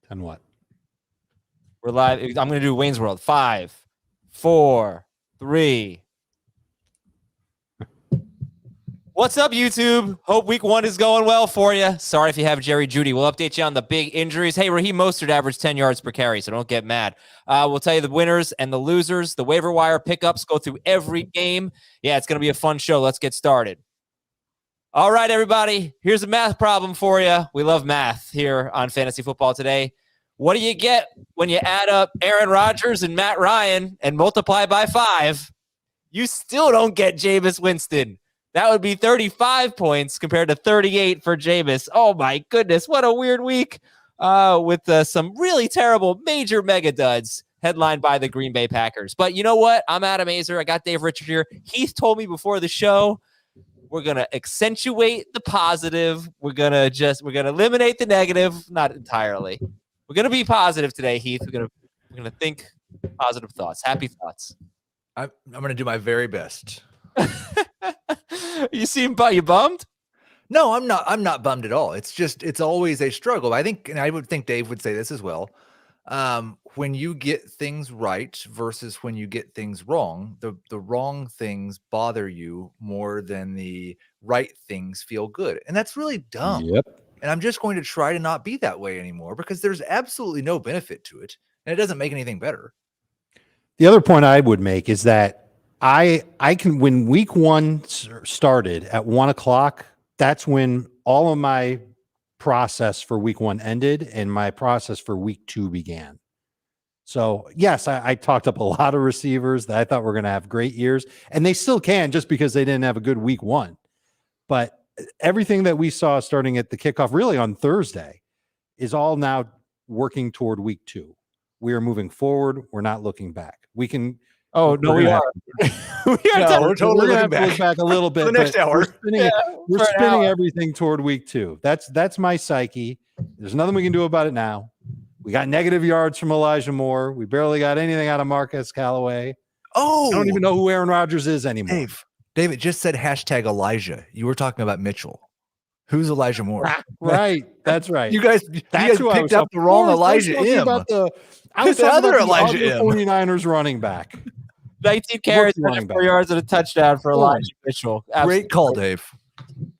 10 what? We're live. I'm going to do Wayne's World. 5, 4, 3. What's up, YouTube? Hope week 1 is going well for you. Sorry if you have Jerry Jeudy. We'll update you on the big injuries. Hey, Raheem Mostert averaged 10 yards per carry, so don't get mad. We'll tell you the winners and the losers. The waiver wire pickups go through every game. Yeah, it's going to be a fun show. Let's get started. All right, everybody. Here's a math problem for you. We love math here on Fantasy Football Today. What do you get when you add up Aaron Rodgers and Matt Ryan and multiply by 5? You still don't get Jameis Winston. That would be 35 points compared to 38 for Jameis. Oh, my goodness. What a weird week with some really terrible major Megaduds headlined by the Green Bay Packers. But you know what? I'm Adam Azer. I got Dave Richard here. Heath told me before the show, we're going to accentuate the positive. We're going to eliminate the negative. Not entirely. We're going to be positive today, Heath. We're going to think positive thoughts, happy thoughts. I'm going to do my very best. You bummed? No, I'm not. I'm not bummed at all. It's always a struggle. I think, and I would think Dave would say this as well. When you get things right versus when you get things wrong, the wrong things bother you more than the right things feel good. And that's really dumb. Yep. And I'm just going to try to not be that way anymore because there's absolutely no benefit to it. And it doesn't make anything better. The other point I would make is that I can, when week 1 started at 1:00, that's when all of my process for week 1 ended and my process for week 2 began. So yes, I talked up a lot of receivers that I thought were going to have great years, and they still can just because they didn't have a good week 1. But everything that we saw starting at the kickoff, really on Thursday, is all now working toward week 2. We are moving forward. We're not looking back. We can. Oh, no, we are. We're totally looking back a little bit. For the next hour. We're spinning everything toward week 2. That's my psyche. There's nothing we can do about it now. We got negative yards from Elijah Moore. We barely got anything out of Marquez Callaway. Oh, I don't even know who Aaron Rodgers is anymore. David just said hashtag Elijah. You were talking about Mitchell. Who's Elijah Moore? Right. That's right. You guys picked up the wrong Elijah M. I was the other Elijah M. 49ers running back. 19 carries, 4 yards, and a touchdown for Elijah Mitchell. Absolutely. Great call, Dave.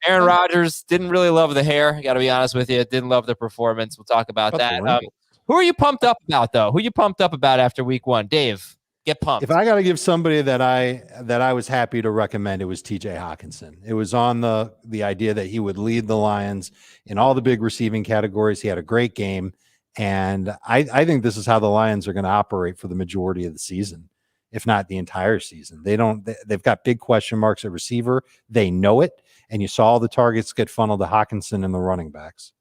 Aaron Rodgers didn't really love the hair. Got to be honest with you. Didn't love the performance. We'll talk about that. Who are you pumped up about, though? Who are you pumped up about after week 1? Dave, get pumped. If I got to give somebody that I was happy to recommend, it was TJ Hockenson. It was on the idea that he would lead the Lions in all the big receiving categories. He had a great game. And I think this is how the Lions are going to operate for the majority of the season, if not the entire season. They've got big question marks at receiver. They know it. And you saw all the targets get funneled to Hockenson and the running backs.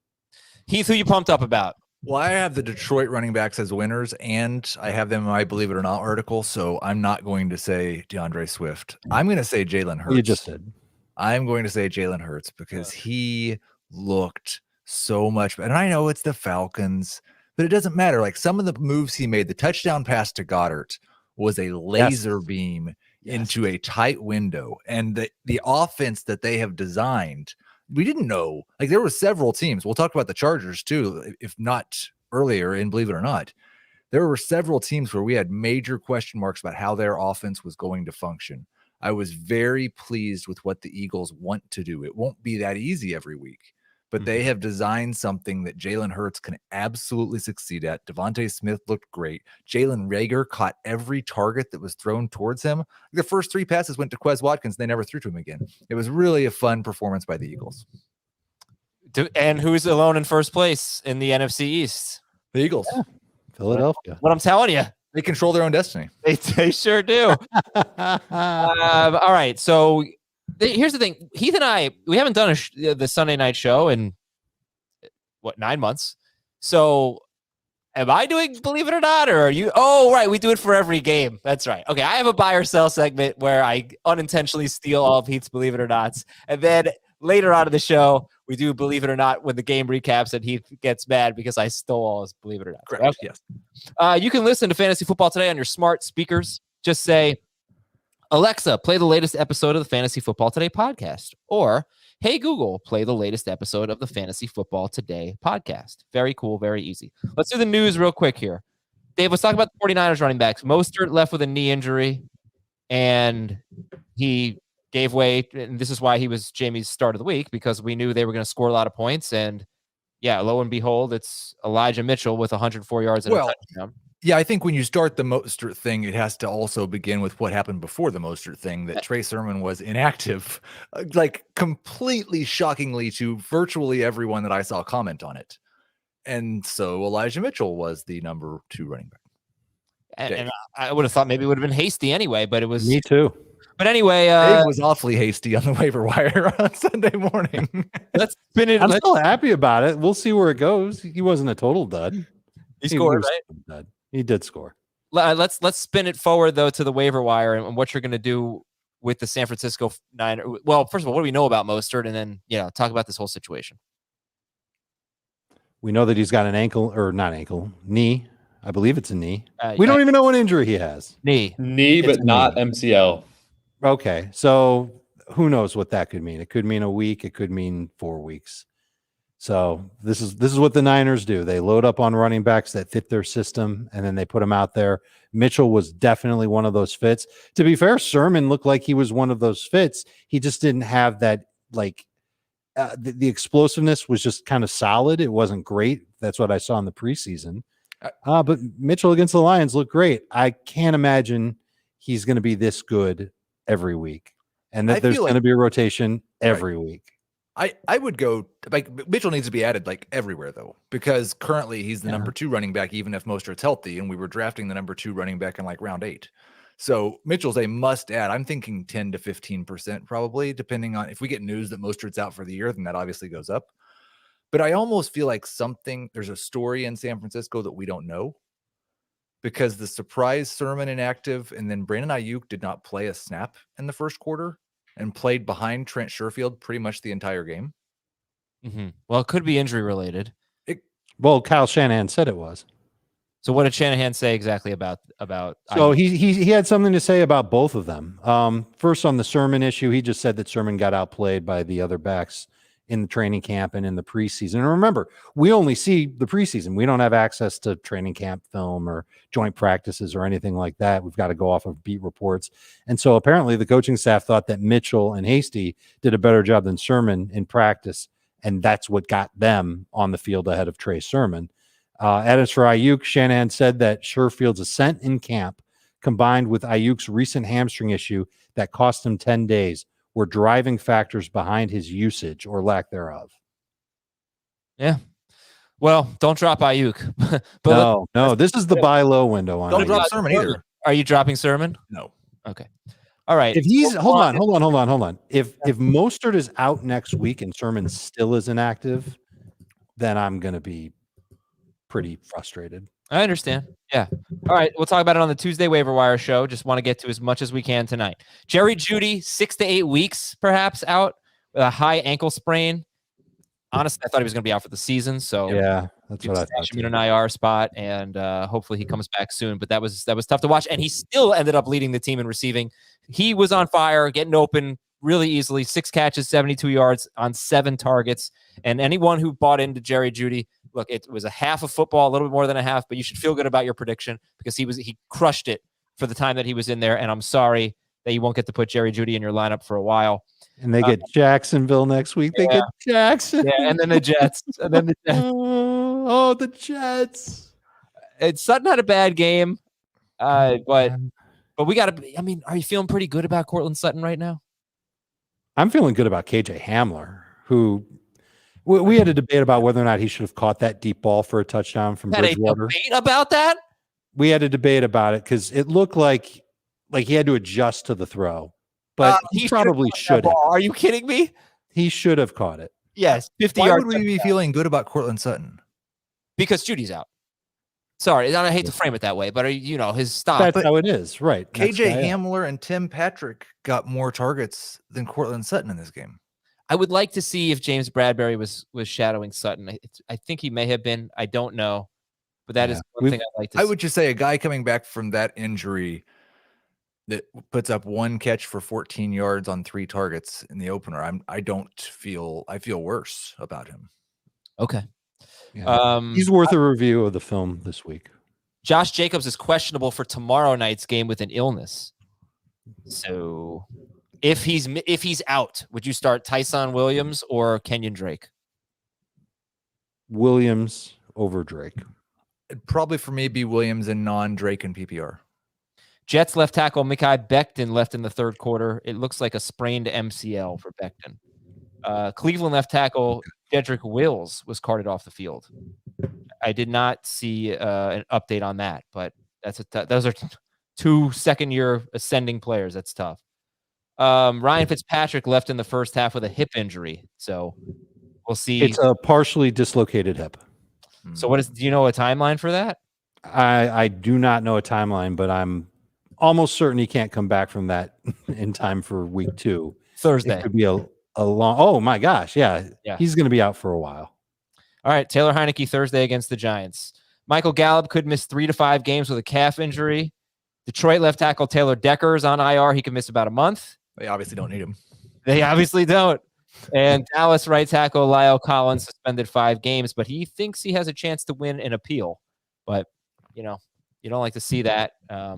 Heath, who you pumped up about? Well, I have the Detroit running backs as winners, and I have them in my Believe It or Not article, so I'm not going to say DeAndre Swift. I'm going to say Jalen Hurts. You just did. I'm going to say Jalen Hurts because he looked so much better. And I know it's the Falcons, but it doesn't matter. Like some of the moves he made, the touchdown pass to Goddard was a laser beam into a tight window. And the offense that they have designed, we didn't know. Like there were several teams. We'll talk about the Chargers too, if not earlier in Believe It or Not. There were several teams where we had major question marks about how their offense was going to function. I was very pleased with what the Eagles want to do. It won't be that easy every week, but they have designed something that Jalen Hurts can absolutely succeed at. Devontae Smith looked great. Jalen Reagor caught every target that was thrown towards him. The first 3 passes went to Quez Watkins. They never threw to him again. It was really a fun performance by the Eagles. And who's alone in first place in the NFC East? The Eagles. Yeah. Philadelphia. What I'm telling you. They control their own destiny. They sure do. All right. So here's the thing. Heath and I, we haven't done the Sunday night show in, 9 months? So am I doing Believe It or Not, or are you? Oh, right. We do it for every game. That's right. Okay. I have a buy or sell segment where I unintentionally steal all of Heath's Believe It or Nots. And then later on in the show, we do Believe It or Not when the game recaps and Heath gets mad because I stole all his Believe It or Not. Correct. Okay. Yes. You can listen to Fantasy Football Today on your smart speakers. Just say, Alexa, play the latest episode of the Fantasy Football Today podcast. Or Hey, Google, play the latest episode of the Fantasy Football Today podcast. Very cool, very easy. Let's do the news real quick here. Dave, let's talk about the 49ers running backs. Mostert left with a knee injury, and he gave way. And this is why he was Jamie's start of the week, because we knew they were going to score a lot of points. And yeah, lo and behold, it's Elijah Mitchell with 104 yards and a touchdown. Yeah, I think when you start the Mostert thing, it has to also begin with what happened before the Mostert thing, that Trey Sermon was inactive, like completely shockingly to virtually everyone that I saw comment on it. And so Elijah Mitchell was the number 2 running back. And I would have thought maybe it would have been hasty anyway, but it was. Me too. But anyway, Dave was awfully hasty on the waiver wire on Sunday morning. Let's spin it. I'm still happy about it. We'll see where it goes. He wasn't a total dud. He scored, was right? a dud. He did score. Let's spin it forward though to the waiver wire and what you're going to do with the San Francisco Niners. Well, first of all, what do we know about Mostert, and then talk about this whole situation. We know that he's got an knee. I believe it's a knee. We don't even know what injury he has. Knee, but not MCL. Okay, so who knows what that could mean? It could mean a week. It could mean 4 weeks. So this is what the Niners do. They load up on running backs that fit their system, and then they put them out there. Mitchell was definitely one of those fits. To be fair, Sermon looked like he was one of those fits. He just didn't have that, like, the explosiveness was just kind of solid. It wasn't great. That's what I saw in the preseason. But Mitchell against the Lions looked great. I can't imagine he's going to be this good every week, and that there's going to be a rotation every week. I would go, like, Mitchell needs to be added like everywhere though, because currently he's the number 2 running back, even if Mostert's healthy, and we were drafting the number 2 running back in like round 8. So Mitchell's a must add. I'm thinking 10 to 15% probably, depending on if we get news that Mostert's out for the year, then that obviously goes up. But I almost feel like there's a story in San Francisco that we don't know, because the surprise Sermon inactive, and then Brandon Aiyuk did not play a snap in the first quarter and played behind Trent Sherfield pretty much the entire game. Mm-hmm. Well, it could be injury related. Well, Kyle Shanahan said it was. So what did Shanahan say exactly about? So he had something to say about both of them. First, on the Sermon issue, he just said that Sermon got outplayed by the other backs in the training camp and in the preseason. And remember, we only see the preseason. We don't have access to training camp film or joint practices or anything like that. We've got to go off of beat reports. And so apparently the coaching staff thought that Mitchell and Hasty did a better job than Sermon in practice, and that's what got them on the field ahead of Trey Sermon. As for Aiyuk, Shanahan said that Sherfield's ascent in camp, combined with Ayuk's recent hamstring issue that cost him 10 days, were driving factors behind his usage or lack thereof. Yeah. Well, don't drop Aiyuk. But no. This is the buy low window on. Don't drop Sermon either. Are you dropping Sermon? No. Okay. All right. If he's hold on. If Mostert is out next week and Sermon still is inactive, then I'm going to be pretty frustrated. I understand. Yeah. All right. We'll talk about it on the Tuesday waiver wire show. Just want to get to as much as we can tonight. Jerry Jeudy, 6 to 8 weeks, perhaps out with a high ankle sprain. Honestly, I thought he was going to be out for the season. So yeah, that's what I thought. Him in an IR spot, and hopefully he comes back soon. But that was tough to watch, and he still ended up leading the team in receiving. He was on fire, getting open really easily. 6 catches, 72 yards on 7 targets. And anyone who bought into Jerry Jeudy, look, it was a half of football, a little bit more than a half, but you should feel good about your prediction because he crushed it for the time that he was in there. And I'm sorry that you won't get to put Jerry Jeudy in your lineup for a while. And they get Jacksonville next week. They get Jackson. Yeah, and then the Jets. The Jets. Sutton had a bad game, but we got to. I mean, are you feeling pretty good about Cortland Sutton right now? I'm feeling good about KJ Hamler, who we had a debate about whether or not he should have caught that deep ball for a touchdown from Bridgewater. A debate about that? We had a debate about it because it looked like he had to adjust to the throw, but he probably should have. Are you kidding me? He should have caught it. Yes, 50 Why yards. would we be feeling good about Cortland Sutton? Because Judy's out. Sorry, I hate to frame it that way, but his stop. That's how it is, right? KJ Hamler and Tim Patrick got more targets than Cortland Sutton in this game. I would like to see if James Bradbury was shadowing Sutton. I think he may have been. I don't know, but that is one thing I'd like to see. I would just say a guy coming back from that injury that puts up 1 catch for 14 yards on 3 targets in the opener. I feel worse about him. Okay. Yeah. He's worth a review of the film this week. Josh Jacobs is questionable for tomorrow night's game with an illness. So if he's out, would you start Tyson Williams or Kenyon Drake? Williams over Drake. It'd probably for me be Williams and non-Drake and PPR. Jets left tackle Mekhi Becton left in the third quarter. It looks like a sprained MCL for Becton. Cleveland left tackle Jedrick Wills was carted off the field. I did not see an update on that, but those are 2 second-year ascending players. That's tough. Ryan Fitzpatrick left in the first half with a hip injury, so we'll see. It's a partially dislocated hip. So do you know a timeline for that? I do not know a timeline, but I'm almost certain he can't come back from that in time for week 2. Thursday. It could be a long, oh my gosh. Yeah. He's going to be out for a while. All right. Taylor Heineke Thursday against the Giants. Michael Gallup could miss 3 to 5 games with a calf injury. Detroit left tackle Taylor Decker is on IR. He could miss about a month. They obviously don't need him. They obviously don't. And Dallas right tackle Lyle Collins suspended 5 games, but he thinks he has a chance to win an appeal. But, you don't like to see that. All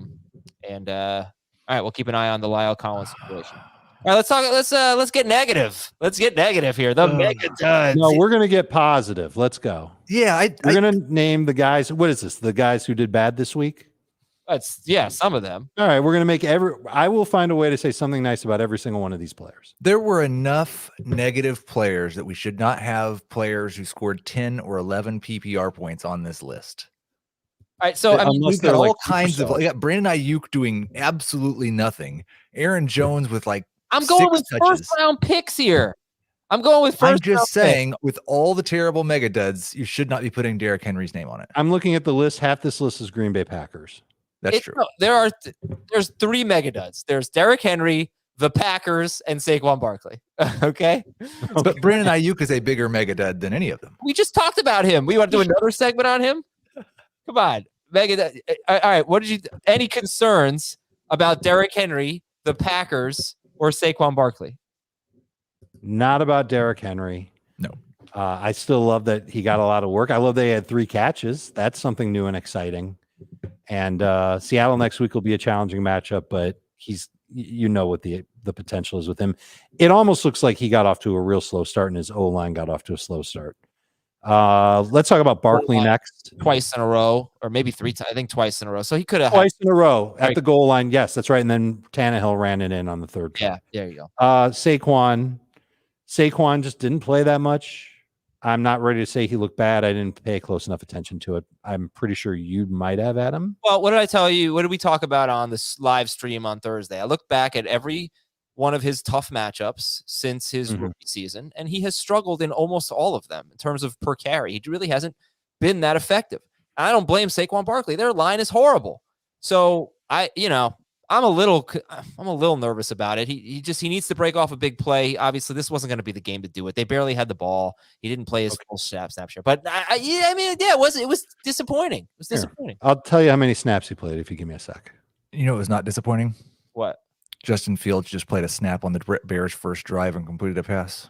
right, we'll keep an eye on the Lyle Collins situation. All right, let's get negative. Let's get negative here. The Megaduds. No, we're going to get positive. Let's go. Yeah. We're going to name the guys. What is this? The guys who did bad this week? Some of them. All right, we're going to make I will find a way to say something nice about every single one of these players. There were enough negative players that we should not have players who scored 10 or 11 PPR points on this list. All right, so we've got all kinds of. We got Brandon Aiyuk doing absolutely nothing. Aaron Jones with I'm going with first round picks here. I'm just saying, with all the terrible mega duds, you should not be putting Derrick Henry's name on it. I'm looking at the list. Half this list is Green Bay Packers. That's true. No, there's 3 Megaduds. There's Derrick Henry, the Packers, and Saquon Barkley. Okay? But Brandon Aiyuk is a bigger Megadud than any of them. We just talked about him. We want to do another segment on him? Come on. Megadud. All right. Any concerns about Derrick Henry, the Packers, or Saquon Barkley? Not about Derrick Henry. No. I still love that he got a lot of work. I love they had 3 catches. That's something new and exciting. And Seattle next week will be a challenging matchup, but he's what the potential is with him. It almost looks like he got off to a real slow start, and his O-line got off to a slow start. Let's talk about Barkley next. Twice in a row, or maybe 3 times. I think twice in a row. So he could have twice in a row at the goal line. Yes, that's right. And then Tannehill ran it in on the third. Yeah, there you go. Saquon just didn't play that much. I'm not ready to say he looked bad. I didn't pay close enough attention to it. I'm pretty sure you might have, Adam. Well, what did I tell you? What did we talk about on this live stream on Thursday? I looked back at every one of his tough matchups since his rookie season, and he has struggled in almost all of them in terms of per carry. He really hasn't been that effective. I don't blame Saquon Barkley. Their line is horrible. So I'm a little nervous about it. He needs to break off a big play. Obviously, this wasn't going to be the game to do it. They barely had the ball. He didn't play his full snap share. But it was disappointing. It was disappointing. I'll tell you how many snaps he played if you give me a sec. You know, it was not disappointing. What? Justin Fields just played a snap on the Bears' first drive and completed a pass.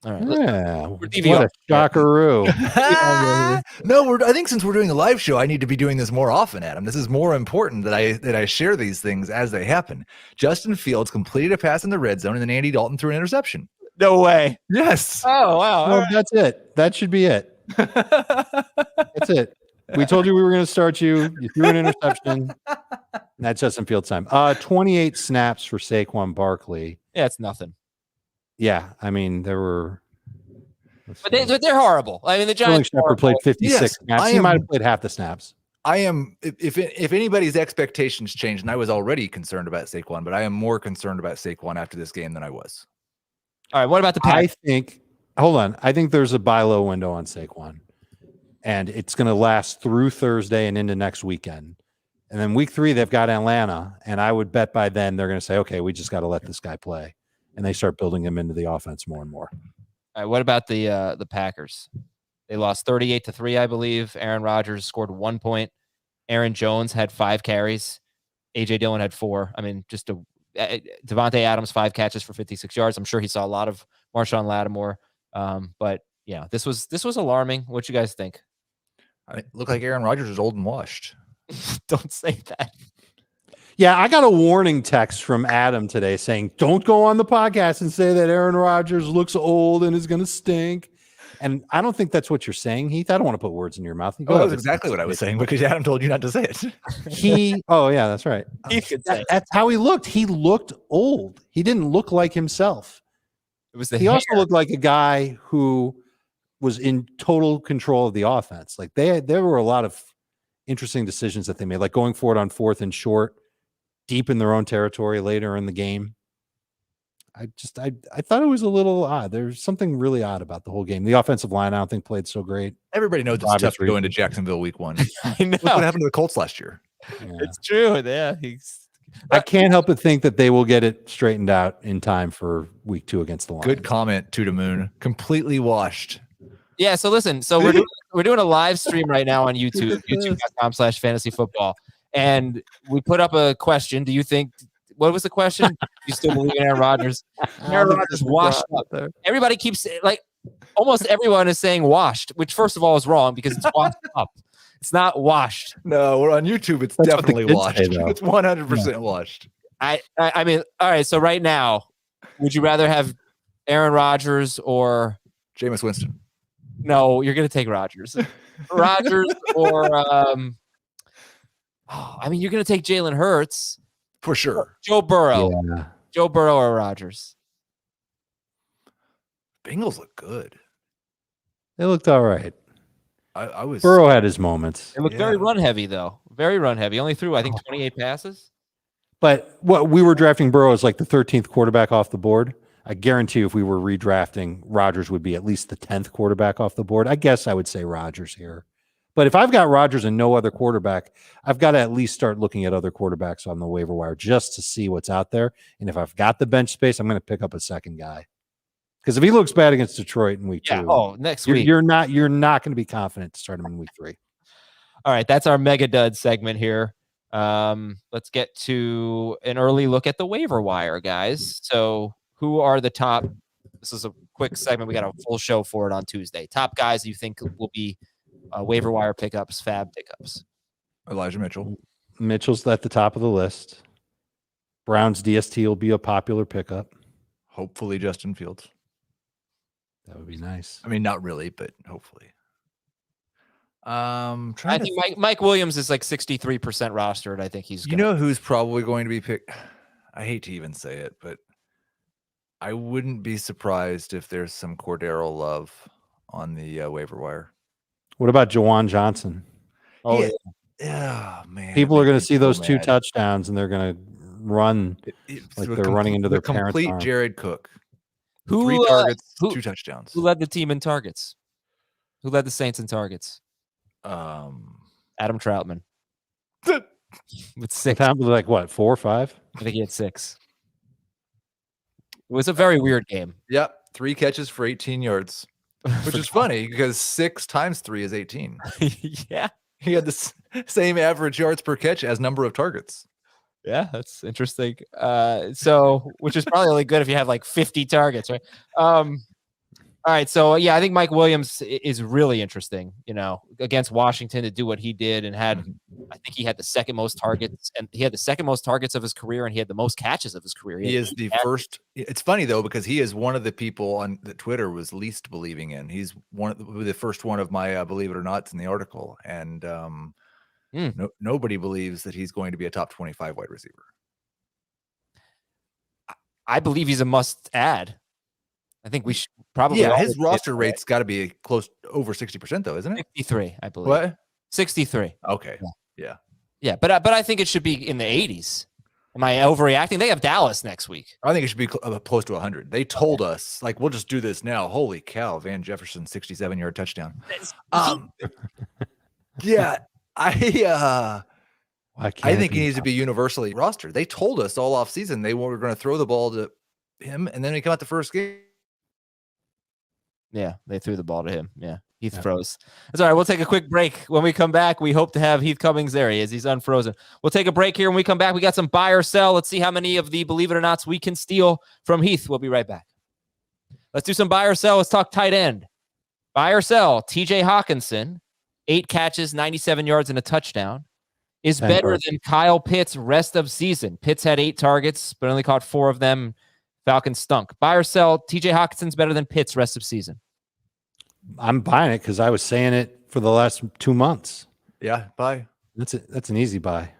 All right. Yeah. What a shockeroo. No, I think since we're doing a live show, I need to be doing this more often, Adam. This is more important that I share these things as they happen. Justin Fields completed a pass in the red zone, and then Andy Dalton threw an interception. No way. Yes. Oh, wow. Well, that's it. That should be it. That's it. We told you we were going to start you. You threw an interception. That's Justin Fields' time. 28 snaps for Saquon Barkley. Yeah, it's nothing. Yeah, I mean, there were. But they're horrible. I mean, the Giants played 56 snaps. He might have played half the snaps. I am, if anybody's expectations changed, and I was already concerned about Saquon, but I am more concerned about Saquon after this game than I was. All right, what about the Packers? I think there's a buy low window on Saquon, and it's going to last through Thursday and into next weekend. And then week 3, they've got Atlanta, and I would bet by then they're going to say, okay, we just got to let this guy play. And they start building him into the offense more and more. All right, what about the Packers? They lost 38-3, I believe. Aaron Rodgers scored 1 point. Aaron Jones had 5 carries. AJ Dillon had 4. I mean, just Devontae Adams 5 catches for 56 yards. I'm sure he saw a lot of Marshawn Lattimore. But yeah, this was alarming. What you guys think? It looked like Aaron Rodgers was old and washed. Don't say that. Yeah, I got a warning text from Adam today saying, don't go on the podcast and say that Aaron Rodgers looks old and is going to stink. And I don't think that's what you're saying, Heath. I don't want to put words in your mouth. That was exactly what I was saying because Adam told you not to say it. Oh, yeah, that's right. That's how he looked. He looked old. He didn't look like himself. It was the He hair. also looked like a guy who was in total control of the offense. Like there were a lot of interesting decisions that they made, like going for it on 4th and short, deep in their own territory later in the game. I thought it was a little odd. There's something really odd about the whole game. The offensive line, I don't think, played so great. Everybody knows it's tough to go into Jacksonville week 1. I know. Look what happened to the Colts last year. Yeah. It's true. Yeah, I can't help but think that they will get it straightened out in time for week 2 against the Lions. Good comment, to the moon. Completely washed. Yeah. So listen. So we're doing a live stream right now on YouTube, youtube.com/fantasyfootball, and we put up a question. Do you think? What was the question? Do you still believe in Aaron Rodgers? Aaron Rodgers washed up. Everybody keeps almost everyone is saying washed, which first of all is wrong because it's washed up. It's not washed. No, we're on YouTube. It's That's definitely washed. Say, it's 100% washed. I mean, all right. So right now, would you rather have Aaron Rodgers or Jameis Winston? No, you're going to take Rodgers. Rodgers or I mean, you're going to take Jalen Hurts. For sure. Joe Burrow. Yeah. Joe Burrow or Rodgers? Bengals look good. They looked all right. I was Burrow had his moments. They look very run heavy, though. Very run heavy. Only threw, I think, 28 passes. But what we were drafting Burrow as like the 13th quarterback off the board. I guarantee you if we were redrafting, Rodgers would be at least the 10th quarterback off the board. I guess I would say Rodgers here. But if I've got Rodgers and no other quarterback, I've got to at least start looking at other quarterbacks on the waiver wire just to see what's out there. And if I've got the bench space, I'm going to pick up a second guy. Because if he looks bad against Detroit in week 2, next week you're not going to be confident to start him in week 3. All right, that's our Megaduds segment here. Let's get to an early look at the waiver wire, guys. So who are the top? This is a quick segment. We got a full show for it on Tuesday. Top guys you think will be waiver wire pickups, fab pickups. Elijah Mitchell. Mitchell's at the top of the list. Brown's DST will be a popular pickup. Hopefully Justin Fields. That would be nice. I mean, not really, but hopefully. I think Mike Williams is like 63% rostered. I think he's You know who's probably going to be picked? I hate to even say it, but I wouldn't be surprised if there's some Cordero love on the waiver wire. What about Jawan Johnson? Oh, yeah, man. People are going to see those 2 mad. touchdowns, and they're going to run like they're running into their parents' complete arm. Jared Cook. Who 3 targets, 2 touchdowns. Who led the team in targets? Who led the Saints in targets? Adam Troutman with 6. Like what, 4 or 5? I think he had 6. It was a very weird game. Yep, 3 catches for 18 yards, which is funny because 6 times 3 is 18. Yeah, He had the same average yards per catch as number of targets. yeah, that's interesting. So which is probably only good if you have like 50 targets, right? All right, so yeah, I think Mike Williams is really interesting. You know, against Washington to do what he did and had, I think he had the second most targets, and he had the second most targets of his career, and he had the most catches of his career. He is the first. It's funny though because he is one of the people on that Twitter was least believing in. He's one of the first one of my believe it or not in the article, and nobody believes that he's going to be a top 25 wide receiver. I believe he's a must add. I think we should probably. Yeah, his roster rate's got to be close over 60% though, isn't it? 63, I believe. What? 63. Okay. Yeah, but I think it should be in the 80s. Am I overreacting? They have Dallas next week. I think it should be close to 100. They told us, like, we'll just do this now. Holy cow, Van Jefferson, 67-yard touchdown. Yeah, I think he needs to be universally rostered. They told us all off season they were going to throw the ball to him, and then he come out the first game. Yeah, they threw the ball to him. Yeah, Heath Yeah. froze. That's all right. We'll take a quick break. When we come back, we hope to have Heath Cummings. There he is. He's unfrozen. We'll take a break here. When we come back, we got some buy or sell. Let's see how many of the believe it or nots we can steal from Heath. We'll be right back. Let's do some buy or sell. Let's talk tight end. Buy or sell. TJ Hockenson, 8 catches, 97 yards, and a touchdown, is better than Kyle Pitts rest of season. Pitts had 8 targets, but only caught 4 of them. Falcons stunk. Buy or sell. TJ Hawkinson's better than Pitts rest of season. I'm buying it because I was saying it for the last 2 months. Yeah, buy. That's an easy buy.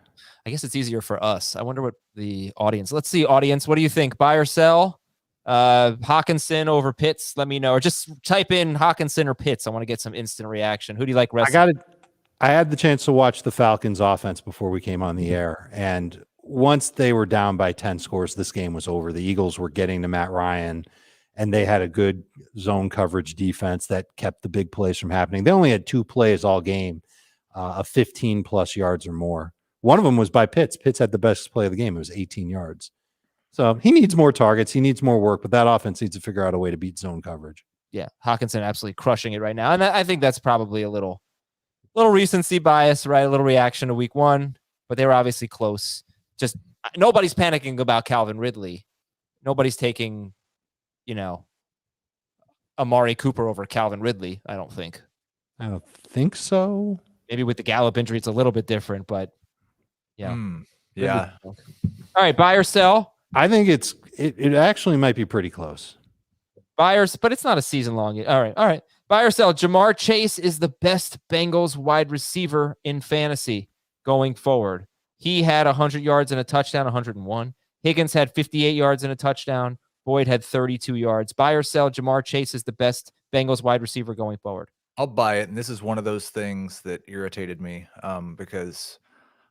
I guess it's easier for us. I wonder what the audience. Let's see, audience. What do you think? Buy or sell? Hockenson over Pitts. Let me know, or just type in Hockenson or Pitts. I want to get some instant reaction. Who do you like? I had the chance to watch the Falcons offense before we came on the air, and once they were down by 10 scores, this game was over. The Eagles were getting to Matt Ryan, and they had a good zone coverage defense that kept the big plays from happening. They only had 2 plays all game of 15 plus yards or more. One of them was by Pitts. Pitts had the best play of the game. It was 18 yards. So he needs more targets. He needs more work, but that offense needs to figure out a way to beat zone coverage. Yeah, Hockenson absolutely crushing it right now. And I think that's probably a little recency bias, right? A little reaction to week 1, but they were obviously close. Just nobody's panicking about Calvin Ridley. Nobody's taking, Amari Cooper over Calvin Ridley, I don't think. I don't think so. Maybe with the Gallup injury, it's a little bit different, but yeah. Yeah. All right, buy or sell? I think it actually might be pretty close. Buyers, but it's not a season long yet. All right. Buy or sell. Jamar Chase is the best Bengals wide receiver in fantasy going forward. He had 100 yards and a touchdown, 101. Higgins had 58 yards and a touchdown. Boyd had 32 yards. Buy or sell. Jamar Chase is the best Bengals wide receiver going forward. I'll buy it. And this is one of those things that irritated me because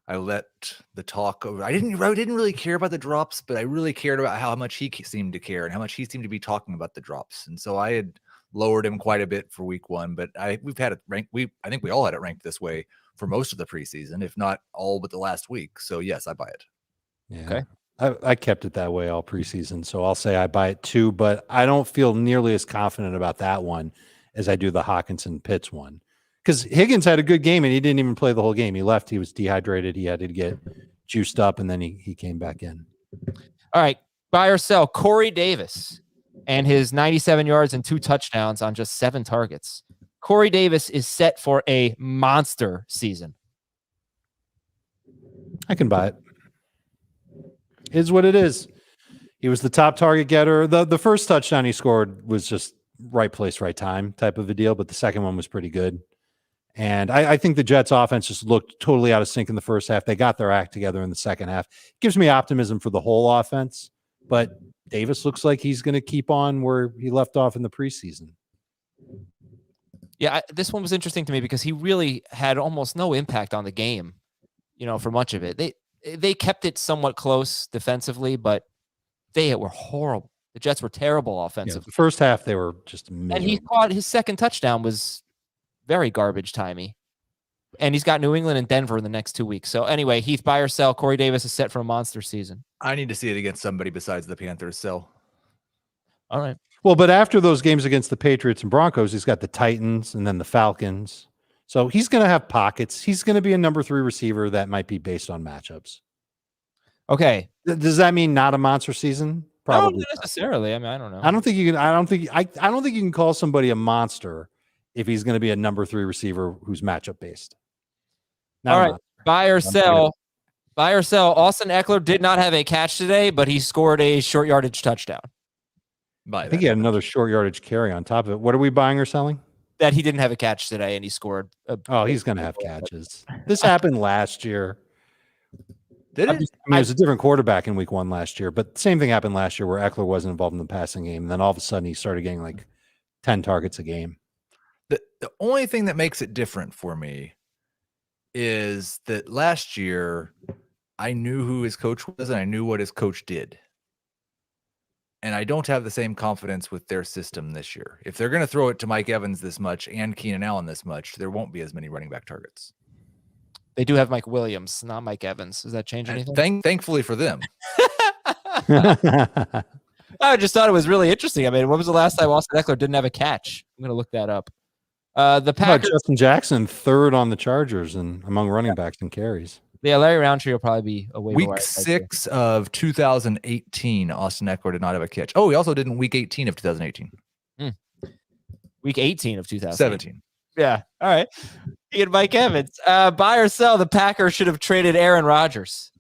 I let the talk over. I didn't really care about the drops, but I really cared about how much he seemed to care and how much he seemed to be talking about the drops. And so I had lowered him quite a bit for week 1, but we've had it ranked. I think we all had it ranked this way for most of the preseason, if not all but the last week. So yes, I buy it. Yeah. Okay. I kept it that way all preseason, so I'll say I buy it too, but I don't feel nearly as confident about that one as I do the Hockenson Pitts one. Because Higgins had a good game and he didn't even play the whole game. He left, he was dehydrated, he had to get juiced up, and then he came back in. All right, buy or sell. Corey Davis and his 97 yards and 2 touchdowns on just 7 targets. Corey Davis is set for a monster season. I can buy it. It is what it is. He was the top target getter. The first touchdown he scored was just right place, right time type of a deal, but the second one was pretty good. And I think the Jets offense just looked totally out of sync in the first half. They got their act together in the second half. It gives me optimism for the whole offense, but Davis looks like he's going to keep on where he left off in the preseason. Yeah, this one was interesting to me because he really had almost no impact on the game, for much of it. They kept it somewhat close defensively, but they were horrible. The Jets were terrible offensively. Yeah, the first half, they were just miserable. And he caught his second touchdown was very garbage timey. And he's got New England and Denver in the next 2 weeks. So anyway, Heath, buy or sell. Corey Davis is set for a monster season. I need to see it against somebody besides the Panthers. So, all right. Well, but after those games against the Patriots and Broncos, he's got the Titans and then the Falcons. So he's going to have pockets. He's going to be a number 3 receiver that might be based on matchups. Okay. Does that mean not a monster season? Probably not necessarily. I mean, I don't know. I don't think you can call somebody a monster if he's going to be a number 3 receiver who's matchup based. All right. Buy or sell. Buy or sell. Austin Ekeler did not have a catch today, but he scored a short yardage touchdown. I think he had another short yardage carry on top of it. What are we buying or selling? That he didn't have a catch today, and he scored. He's going to have catches. This happened last year. Did it? I mean, it was a different quarterback in week 1 last year, but the same thing happened last year where Ekeler wasn't involved in the passing game. And then all of a sudden he started getting like 10 targets a game. The only thing that makes it different for me is that last year I knew who his coach was and I knew what his coach did. And I don't have the same confidence with their system this year. If they're going to throw it to Mike Evans this much and Keenan Allen this much, there won't be as many running back targets. They do have Mike Williams, not Mike Evans. Does that change anything? Thankfully for them. I just thought it was really interesting. I mean, when was the last time Austin Ekeler didn't have a catch? I'm going to look that up. The Packers. Justin Jackson, third on the Chargers and among running backs and carries. Yeah, Larry Roundtree will probably be a waiver Week wire 6 of 2018, Austin Ekeler did not have a catch. Oh, he also did in week 18 of 2018. Week 18 of 2017. 17. Yeah. All right. He and Mike Evans. Buy or sell, the Packers should have traded Aaron Rodgers.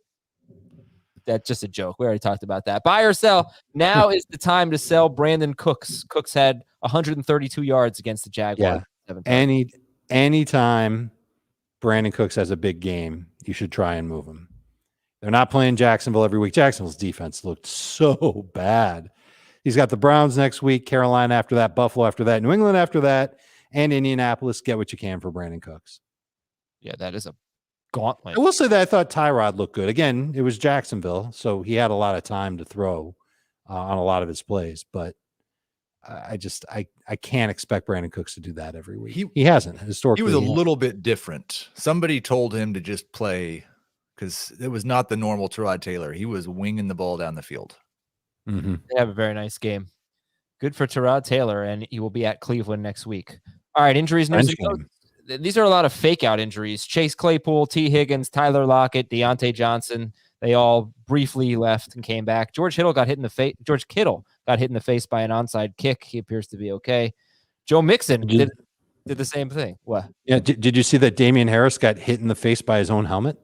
That's just a joke. We already talked about that. Buy or sell. Now is the time to sell Brandin Cooks. Cooks had 132 yards against the Jaguars. Yeah. Anytime Brandin Cooks has a big game, you should try and move him. They're not playing Jacksonville every week. Jacksonville's defense looked so bad. He's got the Browns next week, Carolina after that, Buffalo after that, New England after that, and Indianapolis. Get what you can for Brandin Cooks. Yeah, that is a gauntlet. I will say that I thought Tyrod looked good. Again, it was Jacksonville, so he had a lot of time to throw on a lot of his plays, but I can't expect Brandin Cooks to do that every week. He hasn't historically. He was a little bit different. Somebody told him to just play because it was not the normal Tyrod Taylor. He was winging the ball down the field. Mm-hmm. They have a very nice game. Good for Tyrod Taylor, and he will be at Cleveland next week. All right, injuries. News and notes. These are a lot of fake out injuries. Chase Claypool, T. Higgins, Tyler Lockett, Deontay Johnson. They all briefly left and came back. George Kittle got hit in the face by an onside kick. He appears to be okay. Joe Mixon did the same thing. What? Yeah. Did you see that Damian Harris got hit in the face by his own helmet?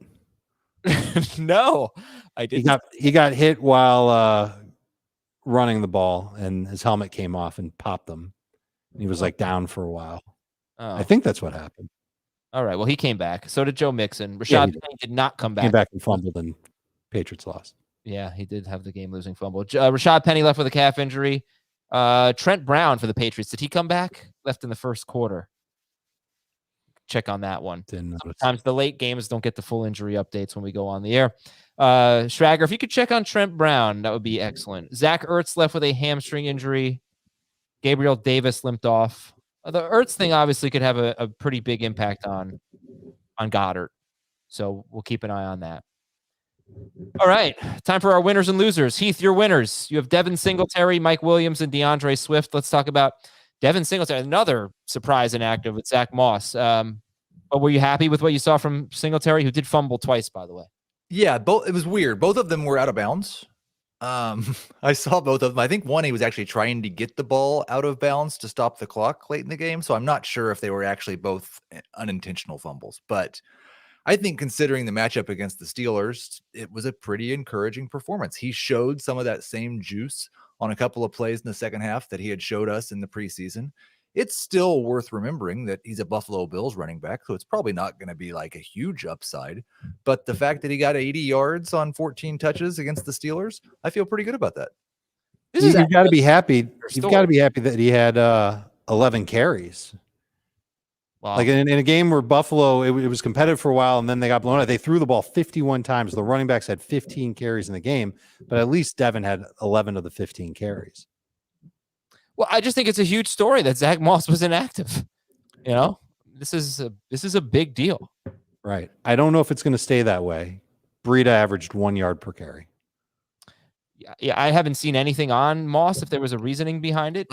No, I didn't. He got hit while running the ball, and his helmet came off and popped him. He was like down for a while. Oh. I think that's what happened. All right. Well, he came back. So did Joe Mixon. Rashad Penny did not come back. Came back and fumbled, and Patriots lost. Yeah, he did have the game-losing fumble. Rashad Penny left with a calf injury. Trent Brown for the Patriots. Did he come back? Left in the first quarter. Check on that one. Sometimes the late games don't get the full injury updates when we go on the air. Schrager, if you could check on Trent Brown, that would be excellent. Zach Ertz left with a hamstring injury. Gabriel Davis limped off. The Ertz thing obviously could have a pretty big impact on Goddard. So we'll keep an eye on that. All right. Time for our winners and losers. Heath, your winners. You have Devin Singletary, Mike Williams, and DeAndre Swift. Let's talk about Devin Singletary, another surprise inactive with Zach Moss. But were you happy with what you saw from Singletary, who did fumble twice, by the way? Yeah, it was weird. Both of them were out of bounds. I saw both of them. I think one, he was actually trying to get the ball out of bounds to stop the clock late in the game. So I'm not sure if they were actually both unintentional fumbles, but I think considering the matchup against the Steelers, it was a pretty encouraging performance. He showed some of that same juice on a couple of plays in the second half that he had showed us in the preseason. It's still worth remembering that he's a Buffalo Bills running back, so it's probably not going to be like a huge upside. But the fact that he got 80 yards on 14 touches against the Steelers, I feel pretty good about that. You've got to be happy. You've got to be happy that he had 11 carries. Wow. Like in a game where Buffalo, it was competitive for a while, and then they got blown out. They threw the ball 51 times. The running backs had 15 carries in the game, but at least Devin had 11 of the 15 carries. Well, I just think it's a huge story that Zach Moss was inactive. You know, this is a big deal. Right. I don't know if it's going to stay that way. Breida averaged 1 yard per carry. Yeah, I haven't seen anything on Moss if there was a reasoning behind it.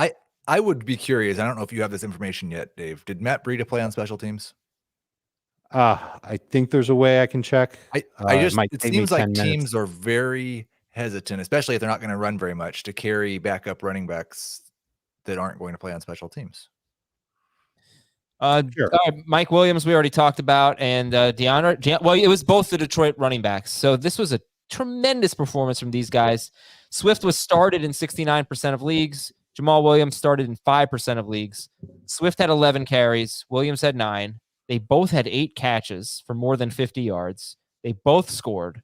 I would be curious. I don't know if you have this information yet, Dave. Did Matt Breida play on special teams? I think there's a way I can check. It seems like teams are very hesitant, especially if they're not going to run very much, to carry backup running backs that aren't going to play on special teams. Sure. Mike Williams, we already talked about, and DeAndre. Well, it was both the Detroit running backs. So this was a tremendous performance from these guys. Swift was started in 69% of leagues. Jamal Williams started in 5% of leagues. Swift had 11 carries. Williams had 9. They both had 8 catches for more than 50 yards. They both scored.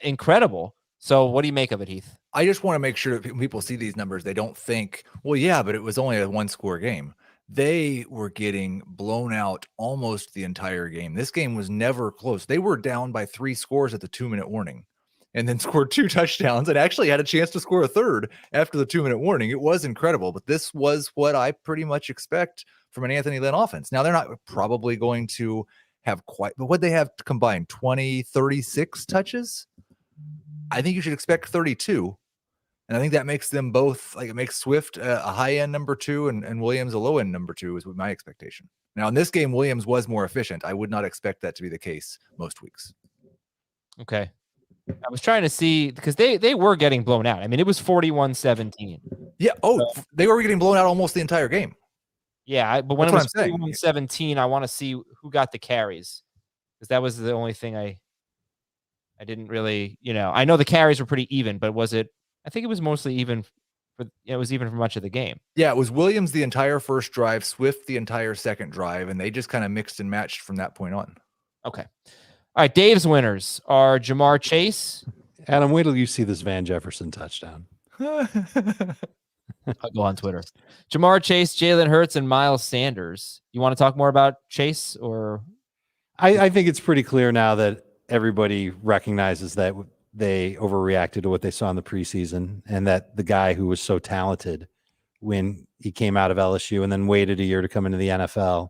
Incredible. So what do you make of it, Heath? I just want to make sure that when people see these numbers, they don't think, well, yeah, but it was only a 1-score game. They were getting blown out almost the entire game. This game was never close. They were down by 3 scores at the 2-minute warning and then scored 2 touchdowns and actually had a chance to score a third after the 2-minute warning. It was incredible, but this was what I pretty much expect from an Anthony Lynn offense. Now, they're not probably going to have quite, but what they have combined, 20, 36 touches? I think you should expect 32. And I think that makes them both, like, it makes Swift a high-end number 2 and Williams a low-end number 2 is my expectation. Now, in this game, Williams was more efficient. I would not expect that to be the case most weeks. Okay. I was trying to see because they were getting blown out. I mean, it was 41-17. Yeah. Oh, they were getting blown out almost the entire game. Yeah, but when That's it was 41-17, I want to see who got the carries because that was the only thing I didn't really, I know the carries were pretty even, but was it? I think it was mostly even. It was even for much of the game. Yeah, it was Williams the entire first drive, Swift the entire second drive, and they just kind of mixed and matched from that point on. Okay. All right, Dave's winners are Jamar Chase. Adam, wait till you see this Van Jefferson touchdown. I'll go on Twitter. Jamar Chase, Jalen Hurts, and Miles Sanders. You want to talk more about Chase, or? I think it's pretty clear now that everybody recognizes that they overreacted to what they saw in the preseason, and that the guy who was so talented when he came out of LSU and then waited a year to come into the NFL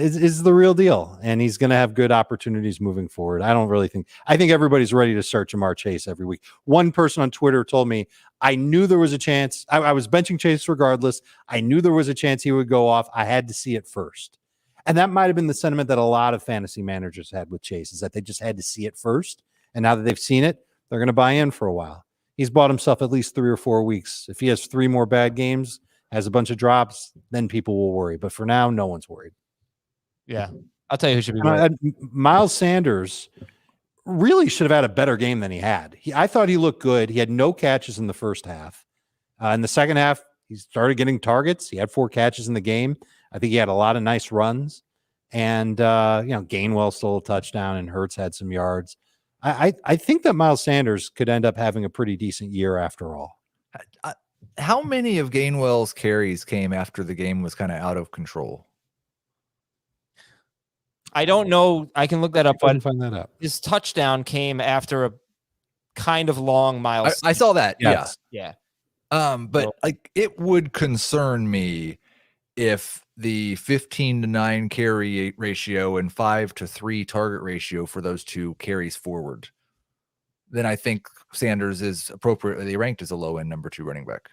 is the real deal. And he's going to have good opportunities moving forward. I think everybody's ready to start Jamar Chase every week. One person on Twitter told me, I knew there was a chance. I was benching Chase regardless. I knew there was a chance he would go off. I had to see it first. And that might've been the sentiment that a lot of fantasy managers had with Chase, is that they just had to see it first. And now that they've seen it, they're going to buy in for a while. He's bought himself at least 3 or 4 weeks. If he has 3 more bad games, has a bunch of drops, then people will worry. But for now, no one's worried. Yeah. I'll tell you who should be worried. Miles Sanders really should have had a better game than he had. I thought he looked good. He had no catches in the first half. In the second half, he started getting targets. He had 4 catches in the game. I think he had a lot of nice runs. And, Gainwell stole a touchdown and Hurts had some yards. I think that Miles Sanders could end up having a pretty decent year after all. How many of Gainwell's carries came after the game was kind of out of control? I don't know. I can look that up. But find that out. His touchdown came after a kind of long Miles. I saw that. Yes. Yeah. But it would concern me if the 15-9 carry ratio and 5-3 target ratio for those two carries forward, then I think Sanders is appropriately ranked as a low-end number 2 running back.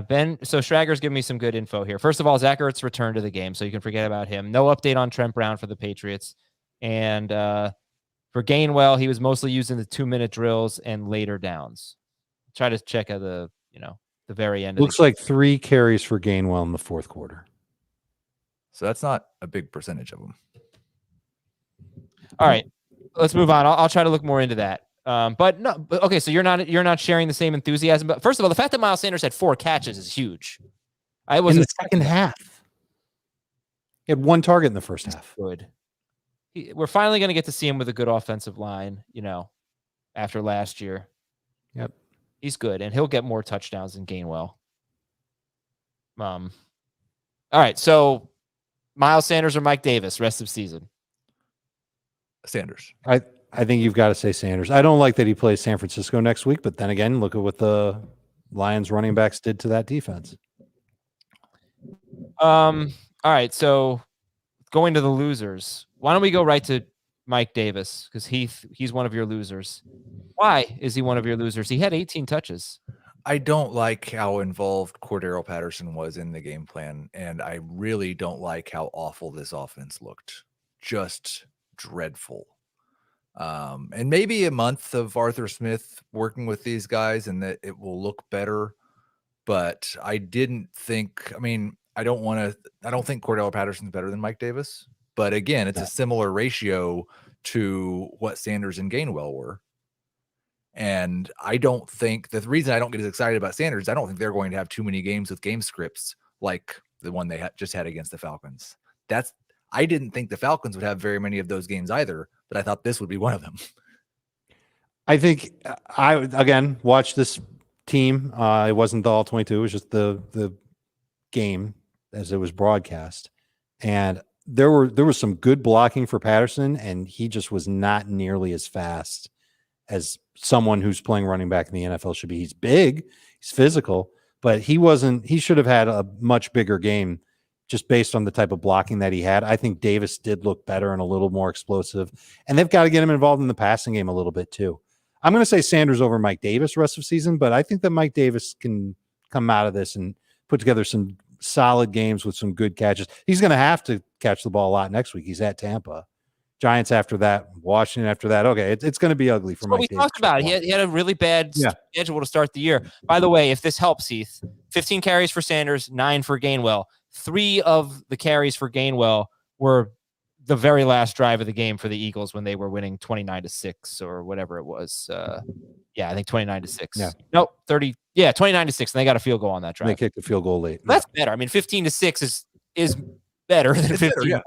Ben, so Schrager's giving me some good info here. First of all, Zach Ertz returned to the game, so you can forget about him. No update on Trent Brown for the Patriots. And for Gainwell, he was mostly used in the 2-minute drills and later downs. Try to check at the very end. Looks like 3 carries for Gainwell in the fourth quarter. So that's not a big percentage of them. All right, let's move on. I'll try to look more into that. Okay, so you're not sharing the same enthusiasm. But first of all, the fact that Miles Sanders had 4 catches is huge. I was in the second half. He had 1 target in the first half. Good. We're finally going to get to see him with a good offensive line. After last year. Yep. He's good, and he'll get more touchdowns than Gainwell. All right, so Miles Sanders or Mike Davis, rest of season? Sanders. I think you've got to say Sanders. I don't like that he plays San Francisco next week, but then again, look at what the Lions running backs did to that defense. All right, so going to the losers. Why don't we go right to Mike Davis, because he's one of your losers. Why is he one of your losers? He had 18 touches. I don't like how involved Cordero Patterson was in the game plan, and I really don't like how awful this offense looked. Just dreadful. And maybe a month of Arthur Smith working with these guys and that it will look better. But I don't think Cordero Patterson's better than Mike Davis. But again, it's a similar ratio to what Sanders and Gainwell were. And I don't think the reason I don't get as excited about Sanders, I don't think they're going to have too many games with game scripts like the one they just had against the Falcons. I didn't think the Falcons would have very many of those games either, but I thought this would be one of them. I think I again watched this team. It wasn't the all 22; it was just the game as it was broadcast, and there was some good blocking for Patterson, and he just was not nearly as fast as someone who's playing running back in the NFL should be. He's big, he's physical, but he should have had a much bigger game just based on the type of blocking that he had. I think Davis did look better and a little more explosive, and they've got to get him involved in the passing game a little bit too. I'm going to say Sanders over Mike Davis rest of season, but I think that Mike Davis can come out of this and put together some solid games with some good catches. He's going to have to catch the ball a lot next week. He's at Tampa. Giants after that, Washington after that. Okay, it's going to be ugly for That's Mike what we Davis. talked about. He had a really bad schedule to start the year. By the way, if this helps, Heath, 15 carries for Sanders, 9 for Gainwell. 3 of the carries for Gainwell were the very last drive of the game for the Eagles when they were winning 29-6 or whatever it was. I think 29-6. Yeah. Nope, 30. Yeah, 29-6, and they got a field goal on that drive. They kicked the field goal late. That's better. I mean, 15-6 is better than 15-9.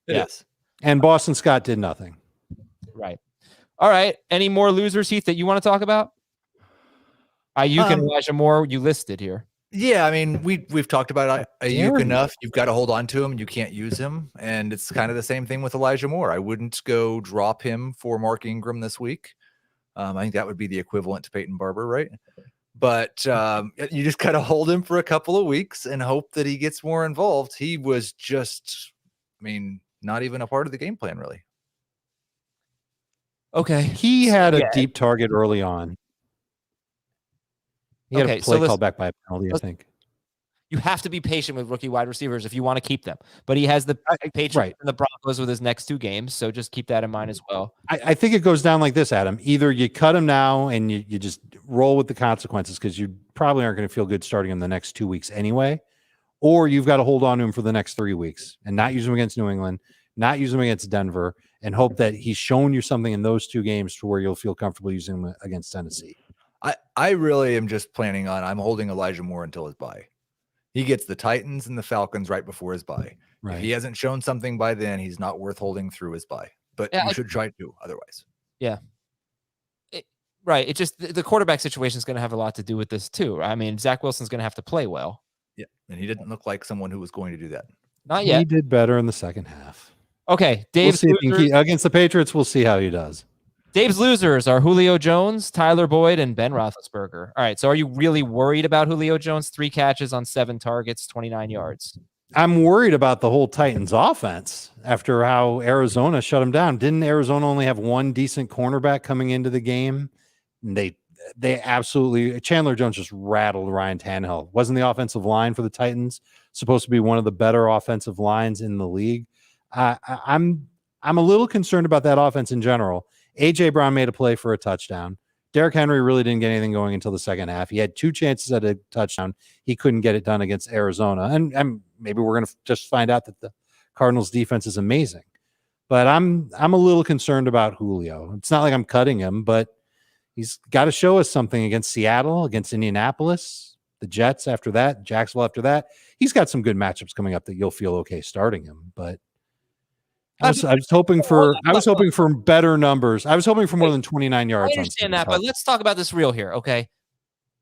It is. And Boston Scott did nothing. Right. All right. Any more losers, Heath, that you want to talk about? Aiyuk and Elijah Moore, you listed here. Yeah, I mean, we've talked about Aiyuk enough. You've got to hold on to him. You can't use him. And it's kind of the same thing with Elijah Moore. I wouldn't go drop him for Mark Ingram this week. I think that would be the equivalent to Peyton Barber, right? But you just got to hold him for a couple of weeks and hope that he gets more involved. He was just, not even a part of the game plan, really. Okay. He had a deep target early on. He had a play called back by a penalty, I think. You have to be patient with rookie wide receivers if you want to keep them. But he has the Patriots and the Broncos with his next 2 games, so just keep that in mind as well. I think it goes down like this, Adam. Either you cut him now and you just roll with the consequences because you probably aren't going to feel good starting him the next 2 weeks anyway, or you've got to hold on to him for the next 3 weeks and not use him against New England, not use him against Denver, and hope that he's shown you something in those 2 games to where you'll feel comfortable using him against Tennessee. I really am just planning on I'm holding Elijah Moore until his bye. He gets the Titans and the Falcons right before his bye. Right. If he hasn't shown something by then, he's not worth holding through his bye. But you should try to otherwise. Yeah. Right. It just the quarterback situation is going to have a lot to do with this too. I mean, Zach Wilson's going to have to play well. Yeah, and he didn't look like someone who was going to do that. Not yet. He did better in the second half. Okay, Dave's against the Patriots. We'll see how he does. Dave's losers are Julio Jones, Tyler Boyd, and Ben Roethlisberger. All right, so are you really worried about Julio Jones? 3 catches on 7 targets, 29 yards. I'm worried about the whole Titans offense after how Arizona shut him down. Didn't Arizona only have 1 decent cornerback coming into the game? And they absolutely, Chandler Jones just rattled Ryan Tannehill. Wasn't the offensive line for the Titans supposed to be one of the better offensive lines in the league? I'm a little concerned about that offense in general. A.J. Brown made a play for a touchdown. Derrick Henry really didn't get anything going until the second half. He had 2 chances at a touchdown. He couldn't get it done against Arizona. And maybe we're going to just find out that the Cardinals defense is amazing. But I'm a little concerned about Julio. It's not like I'm cutting him, but he's got to show us something against Seattle, against Indianapolis, the Jets after that, Jacksonville after that. He's got some good matchups coming up that you'll feel okay starting him, but I was hoping for better numbers. I was hoping for more than 29 yards. I understand that, but let's talk about this real here, okay?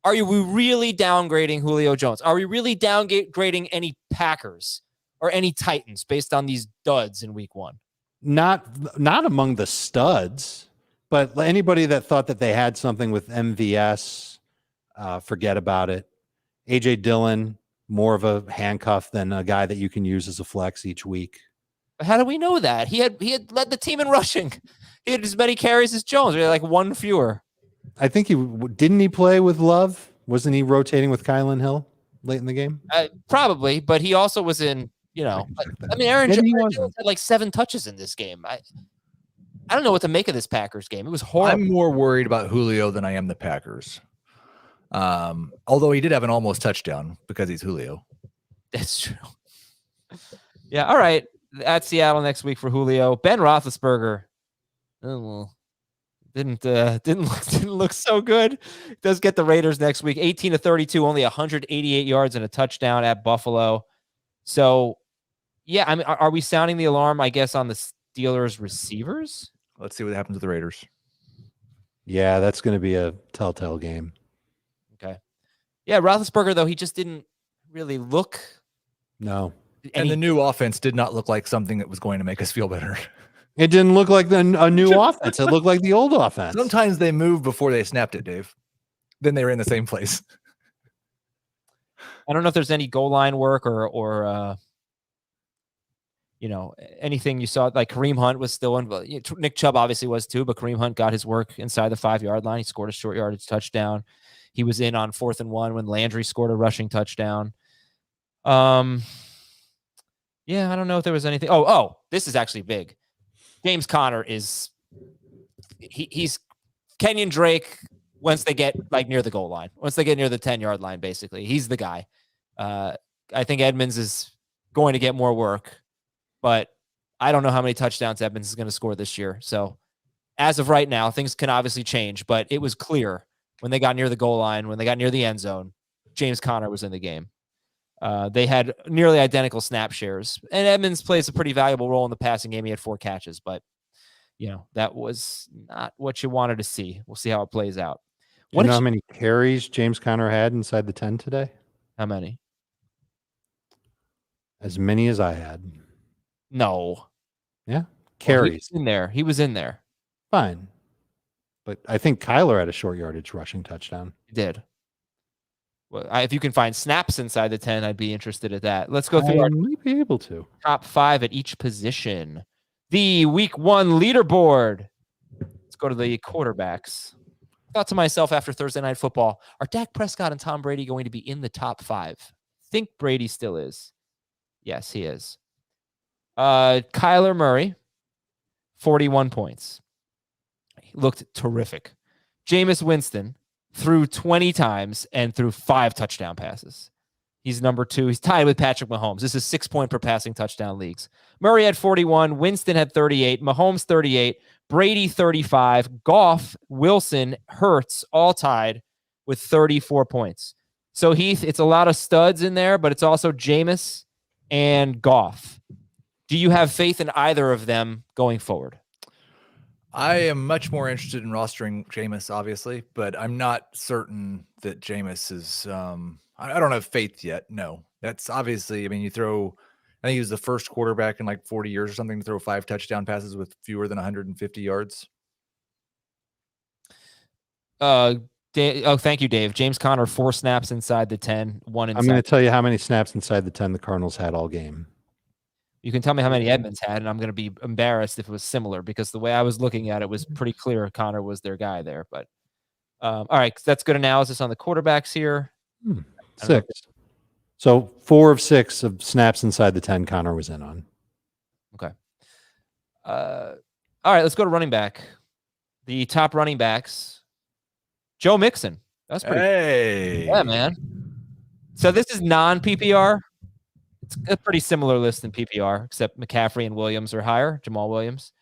Are we really downgrading Julio Jones? Are we really downgrading any Packers or any Titans based on these duds in week 1? Not among the studs, but anybody that thought that they had something with MVS, forget about it. A.J. Dillon, more of a handcuff than a guy that you can use as a flex each week. How do we know that? He had led the team in rushing. He had as many carries as Jones. Really, like 1 fewer. I think didn't he play with Love? Wasn't he rotating with Kylan Hill late in the game? Probably, but he also was in. Aaron Jones had like 7 touches in this game. I don't know what to make of this Packers game. It was horrible. I'm more worried about Julio than I am the Packers. Although he did have an almost touchdown because he's Julio. That's true. Yeah. All right. At Seattle next week for Julio. Ben Roethlisberger didn't look so good. Does get the Raiders next week. 18-32, only 188 yards and a touchdown at Buffalo. So, yeah, I mean, are we sounding the alarm, I guess, on the Steelers receivers? Let's see what happens with the Raiders. Yeah, that's going to be a telltale game. Okay. Yeah, Roethlisberger, though, he just didn't really look. No. And the new offense did not look like something that was going to make us feel better. It didn't look like a new offense. It looked like the old offense. Sometimes they moved before they snapped it, Dave. Then they were in the same place. I don't know if there's any goal line work or anything you saw, like Kareem Hunt was still in. Nick Chubb obviously was too, but Kareem Hunt got his work inside the 5-yard line. He scored a short yardage touchdown. He was in on 4th and 1 when Landry scored a rushing touchdown. Yeah, I don't know if there was anything. Oh, this is actually big. James Conner is he's Kenyon Drake once they get like near the goal line. Once they get near the 10-yard line, basically. He's the guy. I think Edmonds is going to get more work, but I don't know how many touchdowns Edmonds is going to score this year. So as of right now, things can obviously change, but it was clear when they got near the goal line, when they got near the end zone, James Conner was in the game. They had nearly identical snap shares, and Edmonds plays a pretty valuable role in the passing game. He had 4 catches, but that was not what you wanted to see. We'll see how it plays out. Do you know how many carries James Conner had inside the 10 today? How many? As many as I had. No. Yeah. Carries. Well, he was in there. Fine. But I think Kyler had a short yardage rushing touchdown. He did. Well, if you can find snaps inside the 10, I'd be interested at that. Let's go through I might be able to. Top 5 at each position. The week 1 leaderboard. Let's go to the quarterbacks. I thought to myself after Thursday Night Football, are Dak Prescott and Tom Brady going to be in the top 5? Think Brady still is. Yes, he is. Kyler Murray, 41 points. He looked terrific. Jameis Winston threw 20 times and threw 5 touchdown passes. He's number 2. He's tied with Patrick Mahomes. This is 6-point per passing touchdown leagues. Murray had 41. Winston had 38. Mahomes 38. Brady 35. Goff, Wilson, Hurts all tied with 34 points. So Heath, it's a lot of studs in there, but it's also Jameis and Goff. Do you have faith in either of them going forward? I am much more interested in rostering Jameis, obviously, but I'm not certain that Jameis is I don't have faith yet. No, that's obviously, I mean, I think he was the first quarterback in like 40 years or something to throw 5 touchdown passes with fewer than 150 yards. Thank you, Dave. James Conner, 4 snaps inside the 10, 1 inside. I'm going to tell you how many snaps inside the 10 the Cardinals had all game. You can tell me how many Edmonds had, and I'm going to be embarrassed if it was similar, because the way I was looking at it was pretty clear Conner was their guy there. But all right, that's good analysis on the quarterbacks here. 6. So 4 of 6 of snaps inside the 10 Conner was in on. Okay. All right, let's go to running back. The top running backs. Joe Mixon. That's pretty Hey. Yeah, man. So this is non-PPR. It's a pretty similar list than PPR, except McCaffrey and Williams are higher. Jamal Williams.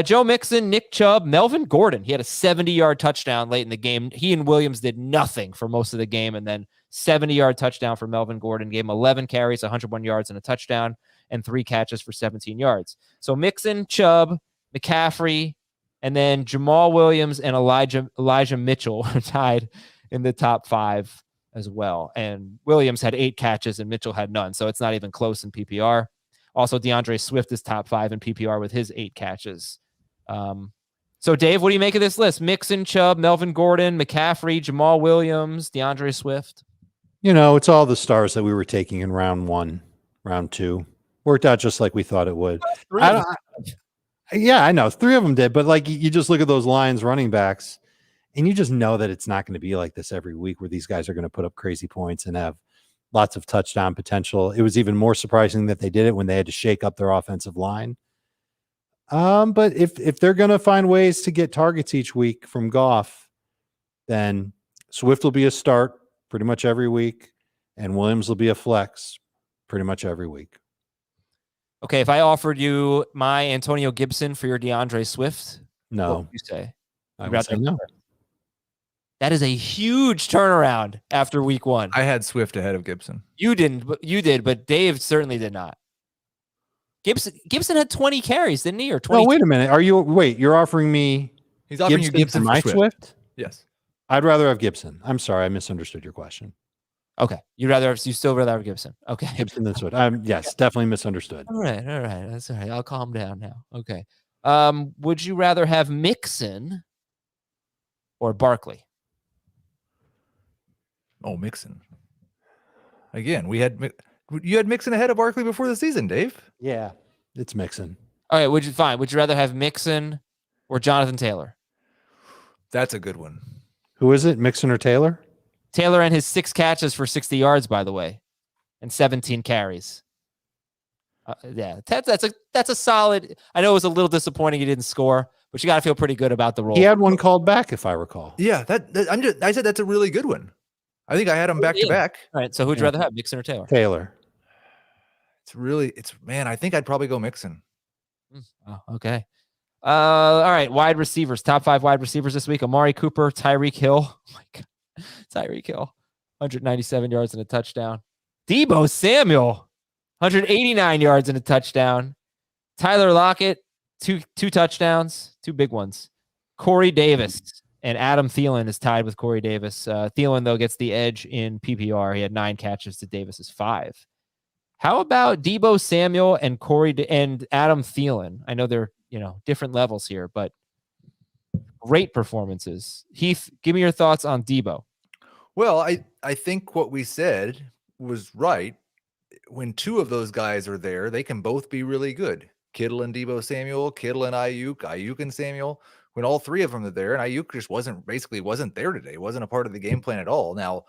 Joe Mixon, Nick Chubb, Melvin Gordon. He had a 70-yard touchdown late in the game. He and Williams did nothing for most of the game, and then 70-yard touchdown for Melvin Gordon. Gave him 11 carries, 101 yards, and a touchdown, and 3 catches for 17 yards. So Mixon, Chubb, McCaffrey, and then Jamal Williams and Elijah Mitchell are tied in the top 5 as well. And Williams had 8 catches and Mitchell had none, so it's not even close in PPR. Also, DeAndre Swift is top 5 in PPR with his 8 catches. So, Dave, what do you make of this list? Mixon, Chubb, Melvin Gordon, McCaffrey, Jamal Williams, DeAndre Swift. It's all the stars that we were taking in round 1, round 2. Worked out just like we thought it would. I know 3 of them did, but like you just look at those Lions running backs, and you just know that it's not going to be like this every week where these guys are going to put up crazy points and have lots of touchdown potential. It was even more surprising that they did it when they had to shake up their offensive line. But if they're going to find ways to get targets each week from Goff, then Swift will be a start pretty much every week, and Williams will be a flex pretty much every week. Okay, if I offered you my Antonio Gibson for your DeAndre Swift, No. what would you say? I would say no. That is a huge turnaround after week 1. I had Swift ahead of Gibson. You did, but Dave certainly did not. Gibson had 20 carries, didn't he? Or 20? No, wait a minute. You're offering me He's offering you Gibson for for my Swift? Yes. I'd rather have Gibson. I'm sorry, I misunderstood your question. Okay. You still rather have Gibson. Okay. Gibson than Swift. Yes, definitely misunderstood. All right. That's all right. I'll calm down now. Okay. Would you rather have Mixon or Barkley? Oh, Mixon. Again, you had Mixon ahead of Barkley before the season, Dave. Yeah. It's Mixon. Okay, would you rather have Mixon or Jonathan Taylor? That's a good one. Who is it? Mixon or Taylor? Taylor and his 6 catches for 60 yards, by the way, and 17 carries. That's a solid. I know it was a little disappointing he didn't score, but you got to feel pretty good about the role. He had one called back, if I recall. Yeah, I said that's a really good one. I think I had them back to back. All right, so who'd you rather have, Mixon or Taylor? Taylor. Man, I think I'd probably go Mixon. Oh, okay. All right, wide receivers, top 5 wide receivers this week: Amari Cooper, Tyreek Hill. Oh my God, Tyreek Hill, 197 yards and a touchdown. Deebo Samuel, 189 yards and a touchdown. Tyler Lockett, two touchdowns, 2 big ones. Corey Davis and Adam Thielen is tied with Corey Davis. Thielen, though, gets the edge in PPR. He had 9 catches to Davis's 5. How about Deebo Samuel and and Adam Thielen? I know they're different levels here, but great performances. Heath, give me your thoughts on Deebo. Well, I think what we said was right. When 2 of those guys are there, they can both be really good. Kittle and Deebo Samuel, Kittle and Aiyuk and Samuel. When all 3 of them are there, and Aiyuk just wasn't there today, wasn't a part of the game plan at all. Now,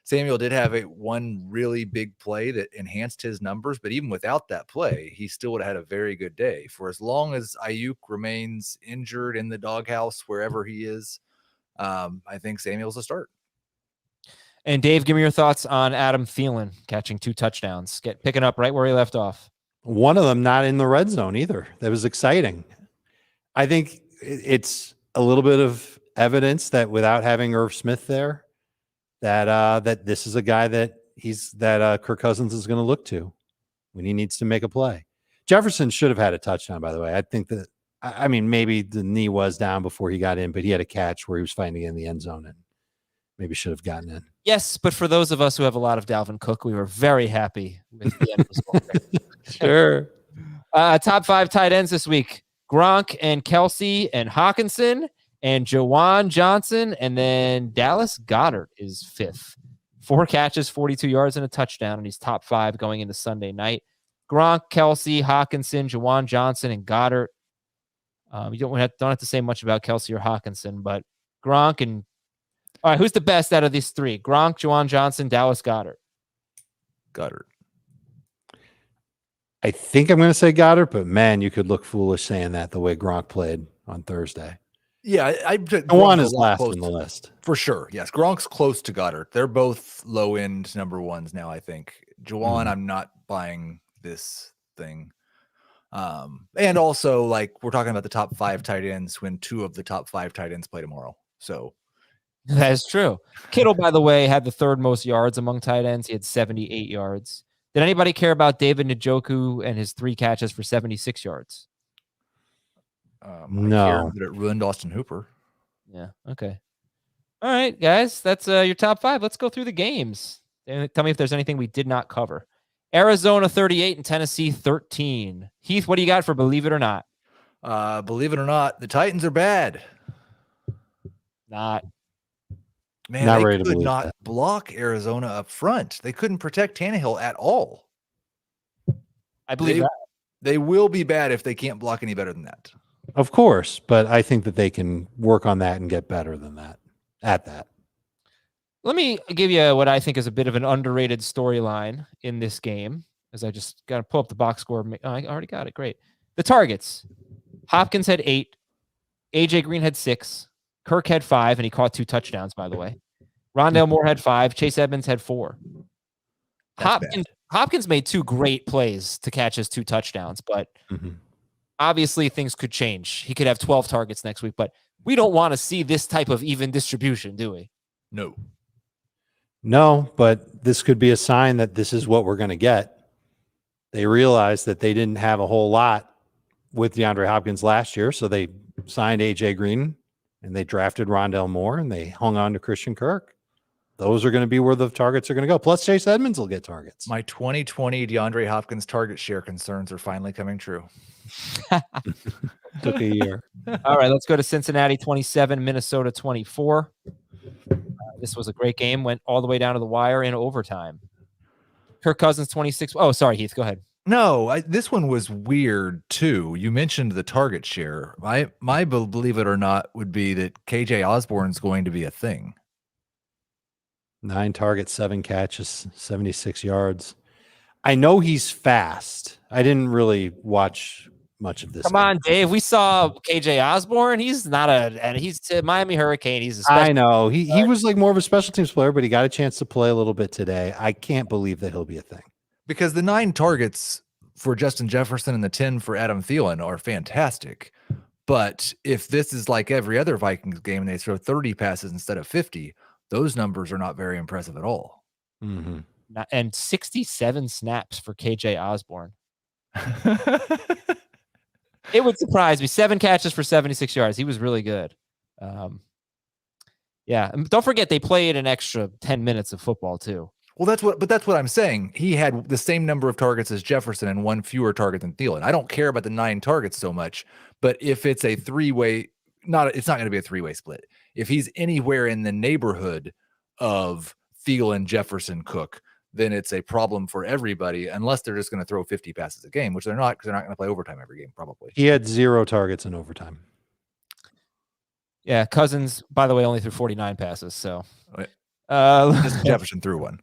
Samuel did have one really big play that enhanced his numbers, but even without that play, he still would have had a very good day. For as long as Aiyuk remains injured in the doghouse, wherever he is, I think Samuel's a start. And Dave, give me your thoughts on Adam Thielen catching 2 touchdowns, picking up right where he left off. One of them not in the red zone either. That was exciting. I think it's a little bit of evidence that without having Irv Smith there, that this is a guy that Kirk Cousins is going to look to when he needs to make a play. Jefferson should have had a touchdown, by the way. I think that, I mean, maybe the knee was down before he got in, but he had a catch where he was fighting in the end zone and maybe should have gotten in. Yes, but for those of us who have a lot of Dalvin Cook, we were very happy with the end result. Sure. Top 5 tight ends this week: Gronk and Kelsey and Hockenson and Juwan Johnson, and then Dallas Goedert is 5th. 4 catches, 42 yards, and a touchdown, and he's top 5 going into Sunday night. Gronk, Kelsey, Hockenson, Juwan Johnson, and Goddard. You don't have to say much about Kelsey or Hockenson, but Gronk and all right, who's the best out of these 3? Gronk, Juwan Johnson, Dallas Goedert. Goddard. I think I'm going to say Goddard, but man, you could look foolish saying that the way Gronk played on Thursday. Yeah, Juwan is last on the list. For sure. Yes, Gronk's close to Goddard. They're both low-end number 1s now, I think. Juwan, I'm not buying this thing. And also, like, we're talking about the top 5 tight ends when 2 of the top 5 tight ends play tomorrow. So that is true. Kittle, by the way, had the 3rd most yards among tight ends. He had 78 yards. Did anybody care about David Njoku and his 3 catches for 76 yards? No. But it ruined Austin Hooper. Yeah. Okay. All right, guys. That's your top 5. Let's go through the games. Tell me if there's anything we did not cover. Arizona 38 and Tennessee 13. Heath, what do you got for Believe It or Not? Believe it or not, the Titans are bad. Not. Man, Not they ready to could believe not that. block Arizona up front. They couldn't protect Tannehill at all. I believe that. They will be bad if they can't block any better than that. Of course, but I think that they can work on that and get better than that at that. Let me give you what I think is a bit of an underrated storyline in this game, as I just got to pull up the box score. Oh, I already got it. Great. The targets. Hopkins had 8. AJ Green had 6. Kirk had 5, and he caught 2 touchdowns, by the way. Rondale Moore had 5. Chase Edmonds had 4. Hopkins made 2 great plays to catch his 2 touchdowns, but obviously things could change. He could have 12 targets next week, but we don't want to see this type of even distribution, do we? No, but this could be a sign that this is what we're going to get. They realized that they didn't have a whole lot with DeAndre Hopkins last year, so they signed AJ Green and they drafted Rondale Moore and they hung on to Christian Kirk. Those are going to be where the targets are going to go. Plus, Chase Edmonds will get targets. My 2020 DeAndre Hopkins target share concerns are finally coming true. Took a year. All right, let's go to Cincinnati 27, Minnesota 24. This was a great game. Went all the way down to the wire in overtime. Kirk Cousins 26. Oh, sorry, Heath. Go ahead. No, this one was weird too. You mentioned the target share. My believe it or not would be that KJ Osborne's going to be a thing. 9 targets, 7 catches, 76 yards. I know he's fast. I didn't really watch much of this. Come on, Dave. We saw KJ Osborne. He's not he's a Miami Hurricane. He's a special. I know. He was like more of a special teams player, but he got a chance to play a little bit today. I can't believe that he'll be a thing. Because the 9 targets for Justin Jefferson and the 10 for Adam Thielen are fantastic. But if this is like every other Vikings game and they throw 30 passes instead of 50, those numbers are not very impressive at all. Mm-hmm. And 67 snaps for KJ Osborne. It would surprise me. 7 catches for 76 yards. He was really good. Yeah. And don't forget, they played an extra 10 minutes of football too. Well, that's what I'm saying. He had the same number of targets as Jefferson and 1 fewer target than Thielen. I don't care about the 9 targets so much, but if it's a 3-way, it's not going to be a 3-way split. If he's anywhere in the neighborhood of Thielen, Jefferson, Cook, then it's a problem for everybody, unless they're just going to throw 50 passes a game, which they're not, because they're not going to play overtime every game, probably. He had 0 targets in overtime. Yeah, Cousins, by the way, only threw 49 passes. So Jefferson threw 1.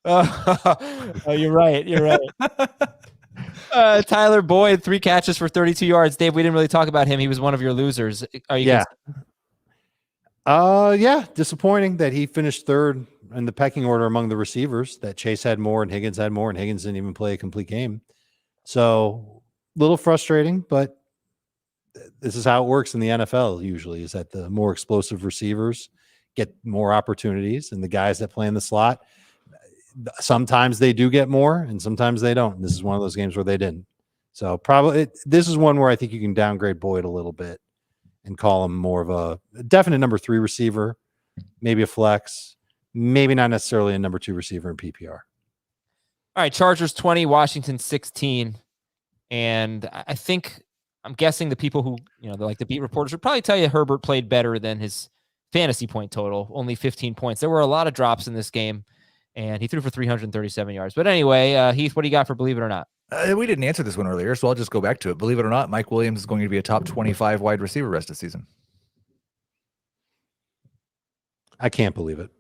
Oh, you're right. You're right. Tyler Boyd, 3 catches for 32 yards. Dave, we didn't really talk about him. He was one of your losers. Are you? Yeah. Disappointing that he finished 3rd in the pecking order among the receivers. That Chase had more and Higgins had more, and Higgins didn't even play a complete game. So a little frustrating, but this is how it works in the NFL usually, is that the more explosive receivers get more opportunities, and the guys that play in the slot, sometimes they do get more and sometimes they don't. And this is one of those games where they didn't. So probably this is one where I think you can downgrade Boyd a little bit and call him more of a definite number 3 receiver, maybe a flex, maybe not necessarily a number 2 receiver in PPR. All right. Chargers 20, Washington 16. And I'm guessing the people who, like the beat reporters would probably tell you Herbert played better than his fantasy point total, only 15 points. There were a lot of drops in this game, and he threw for 337 yards. But anyway, Heath, what do you got for Believe It or Not? We didn't answer this one earlier, so I'll just go back to it. Believe it or not, Mike Williams is going to be a top 25 wide receiver rest of the season. I can't believe it.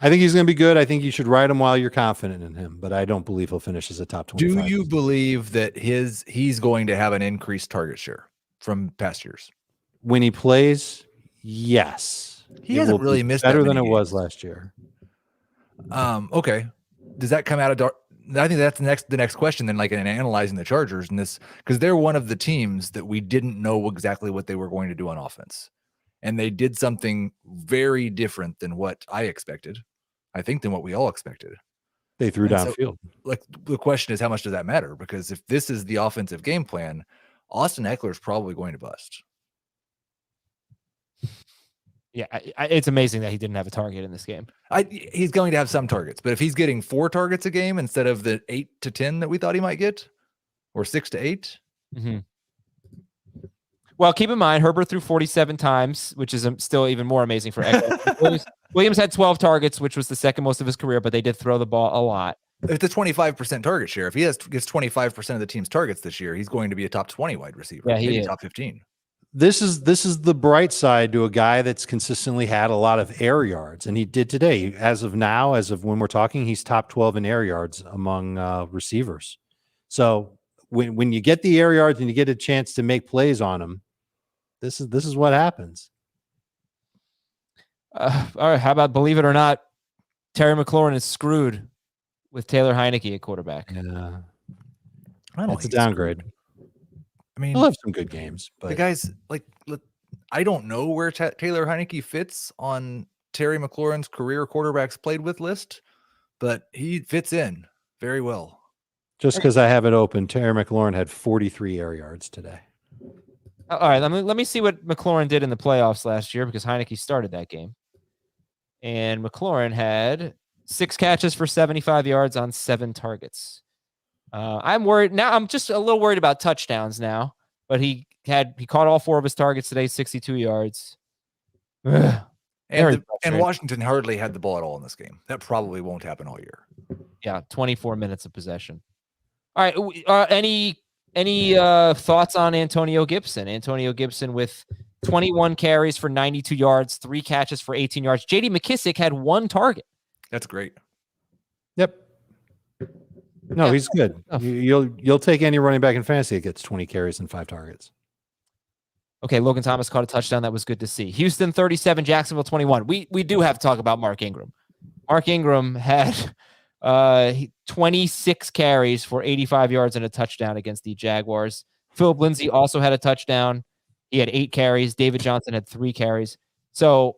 I think he's going to be good. I think you should ride him while you're confident in him, but I don't believe he'll finish as a top 25. Do you believe that he's going to have an increased target share from past years? When he plays, yes. He hasn't really missed better that than it many was games. last year. Okay. Does that come out of I think that's the next question then, like in analyzing the Chargers and this, because they're one of the teams that we didn't know exactly what they were going to do on offense. And they did something very different than what I expected. I think than what we all expected. They threw downfield. So, like, the question is, how much does that matter? Because if this is the offensive game plan, Austin Ekeler is probably going to bust. Yeah, it's amazing that he didn't have a target in this game. He's going to have some targets, but if he's getting 4 targets a game instead of the 8 to 10 that we thought he might get, or 6 to 8. Mm-hmm. Well, keep in mind, Herbert threw 47 times, which is still even more amazing for Ekeler. Williams had 12 targets, which was the second most of his career, but they did throw the ball a lot. It's a 25% target share. If he gets 25% of the team's targets this year, he's going to be a top 20 wide receiver. Yeah, maybe is. top 15. This is the bright side to a guy that's consistently had a lot of air yards, and he did today. As of now, as of when we're talking, he's top 12 in air yards among receivers. So when you get the air yards and you get a chance to make plays on him, this is what happens. All right, how about Believe It or Not? Terry McLaurin is screwed with Taylor Heineke at quarterback. Yeah, That's a downgrade. I mean, he'll have some good games, but the guys, like, look, I don't know where Taylor Heineke fits on Terry McLaurin's career quarterbacks played with list, but he fits in very well. Just because I have it open, Terry McLaurin had 43 air yards today. All right, let me see what McLaurin did in the playoffs last year, because Heineke started that game. And McLaurin had 6 catches for 75 yards on 7 targets. I'm worried now. I'm just a little worried about touchdowns now, but he caught all 4 of his targets today, 62 yards. And Washington hardly had the ball at all in this game. That probably won't happen all year. Yeah, 24 minutes of possession. All right. Any thoughts on Antonio Gibson? Antonio Gibson with 21 carries for 92 yards, 3 catches for 18 yards. J.D. McKissick had 1 target. That's great. Yep. No, Yeah. he's good. You'll take any running back in fantasy that gets 20 carries and 5 targets. Okay, Logan Thomas caught a touchdown. That was good to see. Houston 37, Jacksonville 21. We do have to talk about Mark Ingram. Mark Ingram had 26 carries for 85 yards and a touchdown against the Jaguars. Philip Lindsay also had a touchdown. He had 8 carries. David Johnson had 3 carries. So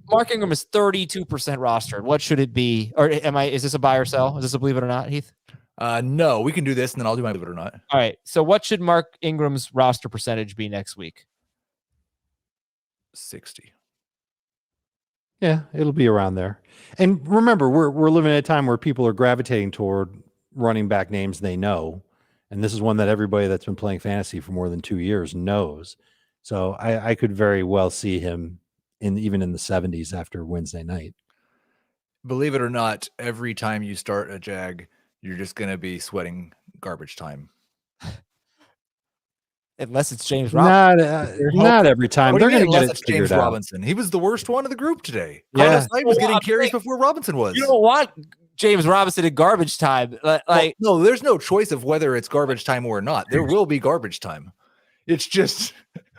Mark Ingram is 32% rostered. What should it be? Or is this a buy or sell? Is this a believe it or not, Heath? No, we can do this and then I'll do my believe it or not. All right. So what should Mark Ingram's roster percentage be next week? 60. Yeah, it'll be around there. And remember, we're living at a time where people are gravitating toward running back names they know. And this is one that everybody that's been playing fantasy for more than 2 years knows. So I could very well see him even in the 70s after Wednesday night. Believe it or not, every time you start a Jag, you're just going to be sweating garbage time. Unless it's James Robinson. Not every time. They're going to get it James figured out. Robinson. He was the worst one of the group today. Yeah. Carlos Hyde was getting carries before Robinson was. You don't want James Robinson in garbage time. No, there's no choice of whether it's garbage time or not. There will be garbage time. It's just,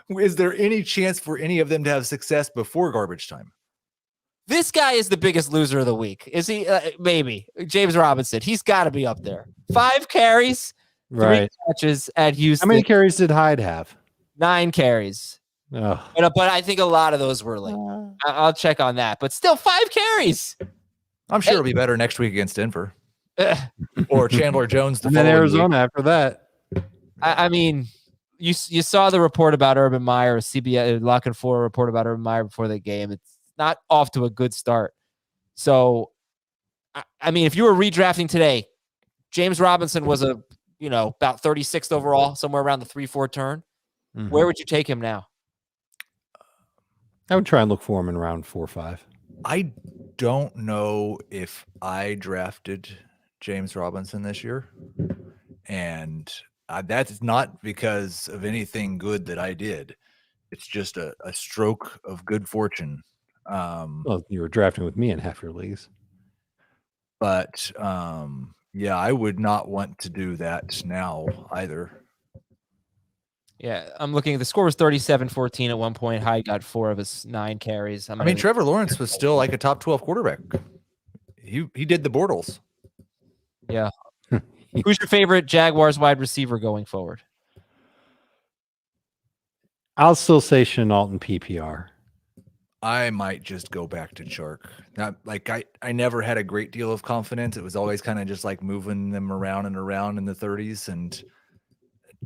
is there any chance for any of them to have success before garbage time? This guy is the biggest loser of the week. Is he? Maybe. James Robinson. He's got to be up there. 5 carries, 3 catches at Houston. How many carries did Hyde have? 9 carries. Oh. But I think a lot of those were late. I'll check on that. But still, 5 carries. I'm sure it'll be better next week against Denver. Or Chandler Jones. And then Arizona after that. I mean, you saw the report about Urban Meyer, CBS Lock and 4 report about Urban Meyer before the game. It's not off to a good start. So, I mean, if you were redrafting today, James Robinson was about 36th overall, somewhere around the 3-4 turn. Mm-hmm. Where would you take him now? I would try and look for him in round 4 or 5. I don't know if I drafted James Robinson this year. And that's not because of anything good that I did. It's just a stroke of good fortune. Well, you were drafting with me in half your leagues. But yeah, I would not want to do that now either. Yeah, I'm looking. The score was 37-14 at one point. Hyde got 4 of his 9 carries. I mean, Trevor Lawrence was still like a top 12 quarterback. He did the Bortles. Yeah. Who's your favorite Jaguars wide receiver going forward? I'll still say Chenault and PPR. I might just go back to Chark. Not like I never had a great deal of confidence. It was always kind of just like moving them around and around in the 30s, and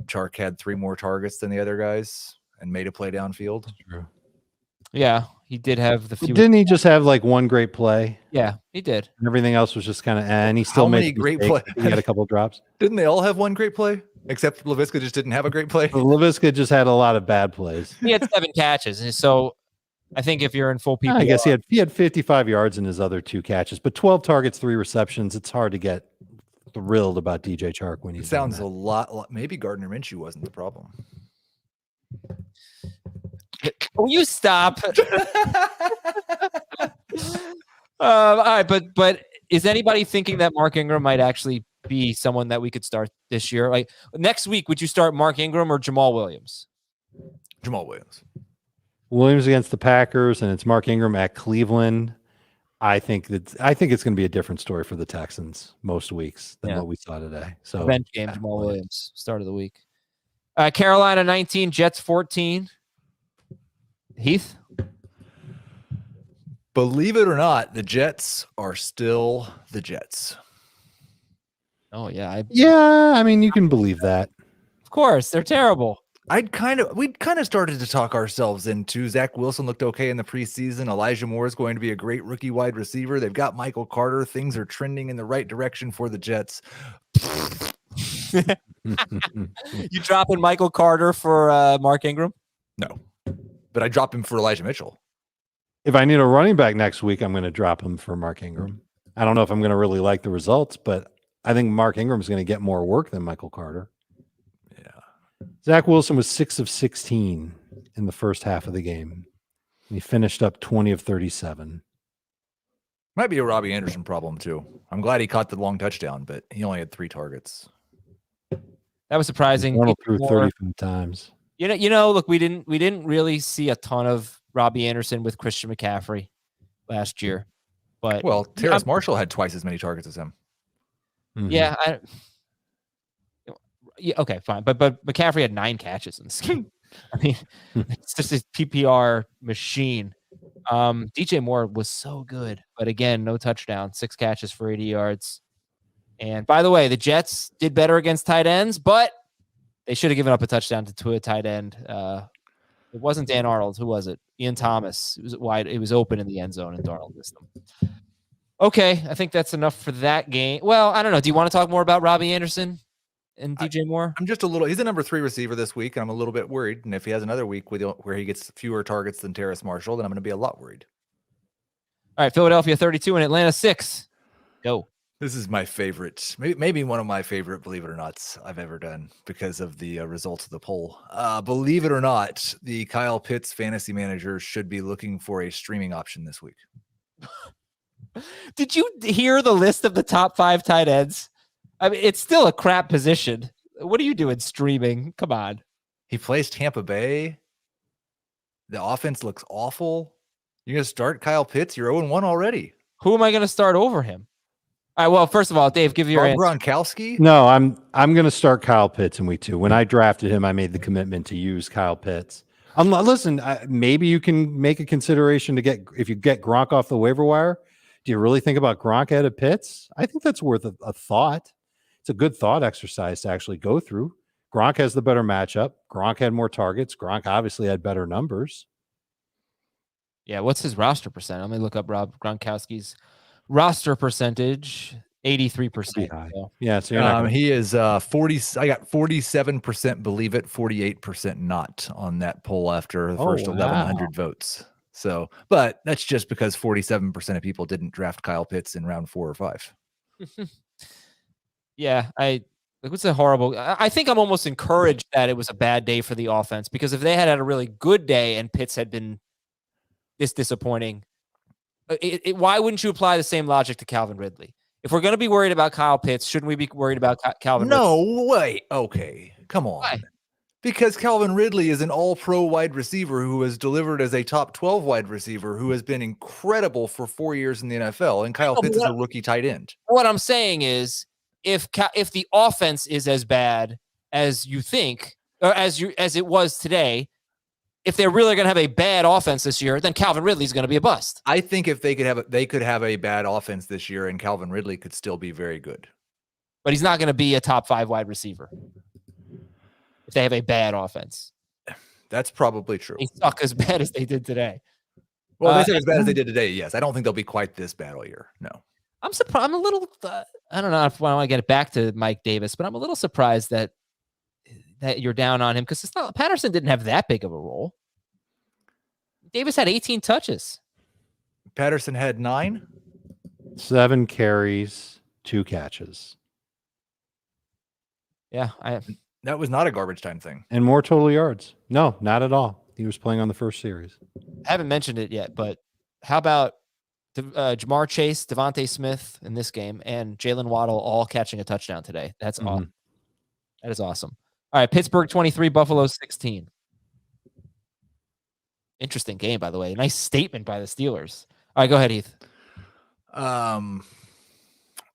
Chark had 3 more targets than the other guys and made a play downfield. True. Yeah, he did have the few. Didn't he just have like one great play? Yeah, he did. And everything else was just kind of, and he still made great plays. He had a couple of drops. Didn't they all have one great play? Except Laviska just didn't have a great play. Laviska just had a lot of bad plays. He had 7 catches, and so I think if you're in full PPR, I guess he had 55 yards in his other 2 catches, but 12 targets, 3 receptions. It's hard to get thrilled about DJ Chark when It sounds a lot. Maybe Gardner Minshew wasn't the problem. Will you stop? All right, but is anybody thinking that Mark Ingram might actually be someone that we could start this year? Like next week, would you start Mark Ingram or Jamal Williams? Jamal Williams. Williams against the Packers, and it's Mark Ingram at Cleveland. I think it's going to be a different story for the Texans most weeks than what we saw today. So bench game, Jamal Williams, start of the week. Carolina 19, Jets 14. Heath? Believe it or not, the Jets are still the Jets. Oh, yeah. I mean, you can believe that. Of course, they're terrible. We'd kind of started to talk ourselves into Zach Wilson looked okay in the preseason. Elijah Moore is going to be a great rookie wide receiver. They've got Michael Carter. Things are trending in the right direction for the Jets. You dropping Michael Carter for Mark Ingram? No, but I dropped him for Elijah Mitchell. If I need a running back next week, I'm going to drop him for Mark Ingram. I don't know if I'm going to really like the results, but I think Mark Ingram's going to get more work than Michael Carter. Yeah. Zach Wilson was 6 of 16 in the first half of the game. He finished up 20 of 37. Might be a Robbie Anderson problem too. I'm glad he caught the long touchdown, but he only had 3 targets. That was surprising. Arnold threw 35 times. You know, look, we didn't really see a ton of Robbie Anderson with Christian McCaffrey last year. But Terrace Marshall had twice as many targets as him. Mm-hmm. Yeah, okay, fine. But McCaffrey had 9 catches in this game. I mean, it's just his PPR machine. DJ Moore was so good, but again, no touchdown, 6 catches for 80 yards. And by the way, the Jets did better against tight ends, but they should have given up a touchdown to a tight end. It wasn't Dan Arnold. Who was it? Ian Thomas. It was wide. It was open in the end zone, and Darnold missed them. Okay, I think that's enough for that game. Well, I don't know. Do you want to talk more about Robbie Anderson and DJ Moore? I'm just a little. He's a number 3 receiver this week, and I'm a little bit worried. And if he has another week where he gets fewer targets than Terrace Marshall, then I'm going to be a lot worried. All right, Philadelphia 32 and Atlanta 6. Go. This is my favorite, maybe one of my favorite, believe it or not, I've ever done because of the results of the poll. Believe it or not, the Kyle Pitts fantasy manager should be looking for a streaming option this week. Did you hear the list of the top 5 tight ends? I mean, it's still a crap position. What are you doing streaming? Come on. He plays Tampa Bay. The offense looks awful. You're going to start Kyle Pitts? You're 0-1 already. Who am I going to start over him? All right, well, first of all, Dave, give your answer. Gronkowski? No, I'm going to start Kyle Pitts in week 2. When I drafted him, I made the commitment to use Kyle Pitts. Listen, maybe you can make a consideration to if you get Gronk off the waiver wire. Do you really think about Gronk ahead of Pitts? I think that's worth a thought. It's a good thought exercise to actually go through. Gronk has the better matchup. Gronk had more targets. Gronk obviously had better numbers. Yeah, what's his roster percent? Let me look up Rob Gronkowski's roster percentage. 83%. So. Yeah, so he is 40. I got 47% believe it, 48% not on that poll after the first 1,100 votes. So, but that's just because 47% of people didn't draft Kyle Pitts in round 4 or 5. Yeah, it was a horrible. I think I'm almost encouraged that it was a bad day for the offense, because if they had a really good day and Pitts had been this disappointing, why wouldn't you apply the same logic to Calvin Ridley? If we're going to be worried about Kyle Pitts, shouldn't we be worried about Calvin Ridley? No, wait. Okay, come on. Why? Because Calvin Ridley is an all-pro wide receiver who has delivered as a top 12 wide receiver who has been incredible for 4 years in the NFL, and Kyle Pitts is a rookie tight end. What I'm saying is, if the offense is as bad as you think, or as it was today, if they're really going to have a bad offense this year, then Calvin Ridley is going to be a bust. I think if they could have a bad offense this year, and Calvin Ridley could still be very good. But he's not going to be a top 5 wide receiver if they have a bad offense. That's probably true. They suck as bad as they did today. Well, they suck as bad as they did today. Yes, I don't think they'll be quite this bad all year. No, I'm surprised. I'm a little. I don't know if I want to get it back to Mike Davis, but I'm a little surprised that you're down on him, because it's not. Patterson didn't have that big of a role. Davis had 18 touches. Patterson had 9. 7 carries, 2 catches. Yeah, that was not a garbage time thing. And more total yards. No, not at all. He was playing on the first series. I haven't mentioned it yet, but how about Jamar Chase, Devontae Smith in this game, and Jalen Waddle all catching a touchdown today? That's awesome. That is awesome. All right, Pittsburgh 23, Buffalo 16. Interesting game, by the way. Nice statement by the Steelers. All right, go ahead, Heath.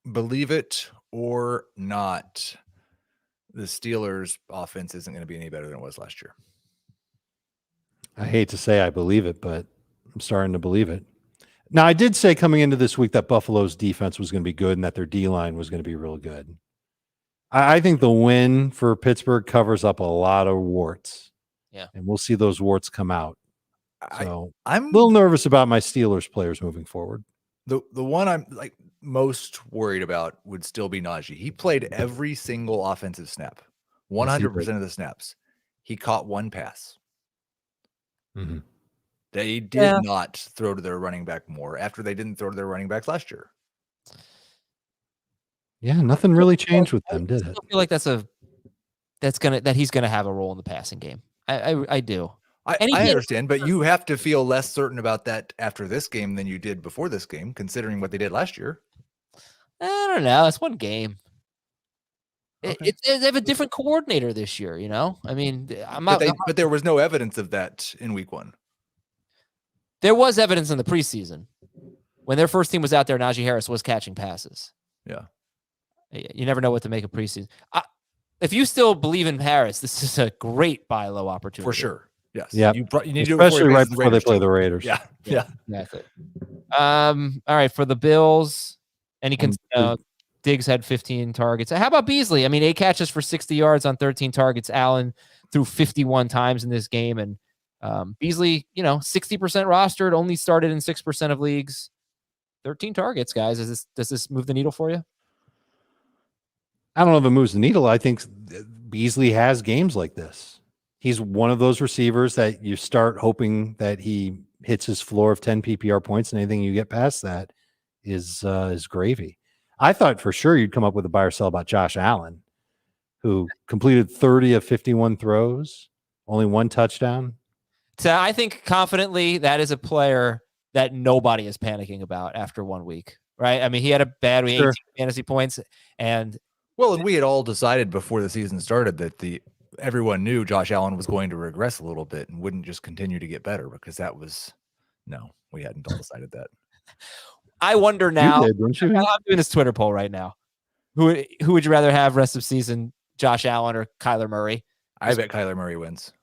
Believe it or not, the Steelers' offense isn't going to be any better than it was last year. I hate to say I believe it, but I'm starting to believe it. Now, I did say coming into this week that Buffalo's defense was going to be good and that their D-line was going to be real good. I think the win for Pittsburgh covers up a lot of warts. Yeah. And we'll see those warts come out. So I'm a little nervous about my Steelers players moving forward. The one I'm like most worried about would still be Najee. He played every single offensive snap, 100% of the snaps. He caught 1 pass. Mm-hmm. They did not throw to their running back more after they didn't throw to their running backs last year. Yeah, nothing really changed with them, did I it? feel like that he's gonna have a role in the passing game. I do. I understand, but you have to feel less certain about that after this game than you did before this game, considering what they did last year. I don't know. It's one game. Okay. They have a different coordinator this year. I mean, But there was no evidence of that in week 1. There was evidence in the preseason when their first team was out there. Najee Harris was catching passes. Yeah. You never know what to make of preseason. If you still believe in Harris, this is a great buy low opportunity For sure. Yes. Yeah. You need to do it Especially right the before they Raiders play too. the Raiders. Yeah. Yeah. Exactly. All right, for the Bills, and Diggs had 15 targets. How about Beasley? I mean, 8 catches for 60 yards on 13 targets. Allen threw 51 times in this game, and Beasley, 60% rostered, only started in 6% of leagues. 13 targets, guys. Does this move the needle for you? I don't know if it moves the needle. I think Beasley has games like this. He's one of those receivers that you start hoping that he hits his floor of 10 PPR points, and anything you get past that is gravy. I thought for sure you'd come up with a buy or sell about Josh Allen, who completed 30 of 51 throws, only 1 touchdown. So I think confidently that is a player that nobody is panicking about after 1 week, right? I mean, he had a bad week, 18 fantasy points, and we had all decided before the season started that everyone knew Josh Allen was going to regress a little bit and wouldn't just continue to get better, because we hadn't all decided that. I wonder now. You did, didn't you? I'm doing this Twitter poll right now. Who would you rather have rest of season, Josh Allen or Kyler Murray? I bet Kyler Murray wins.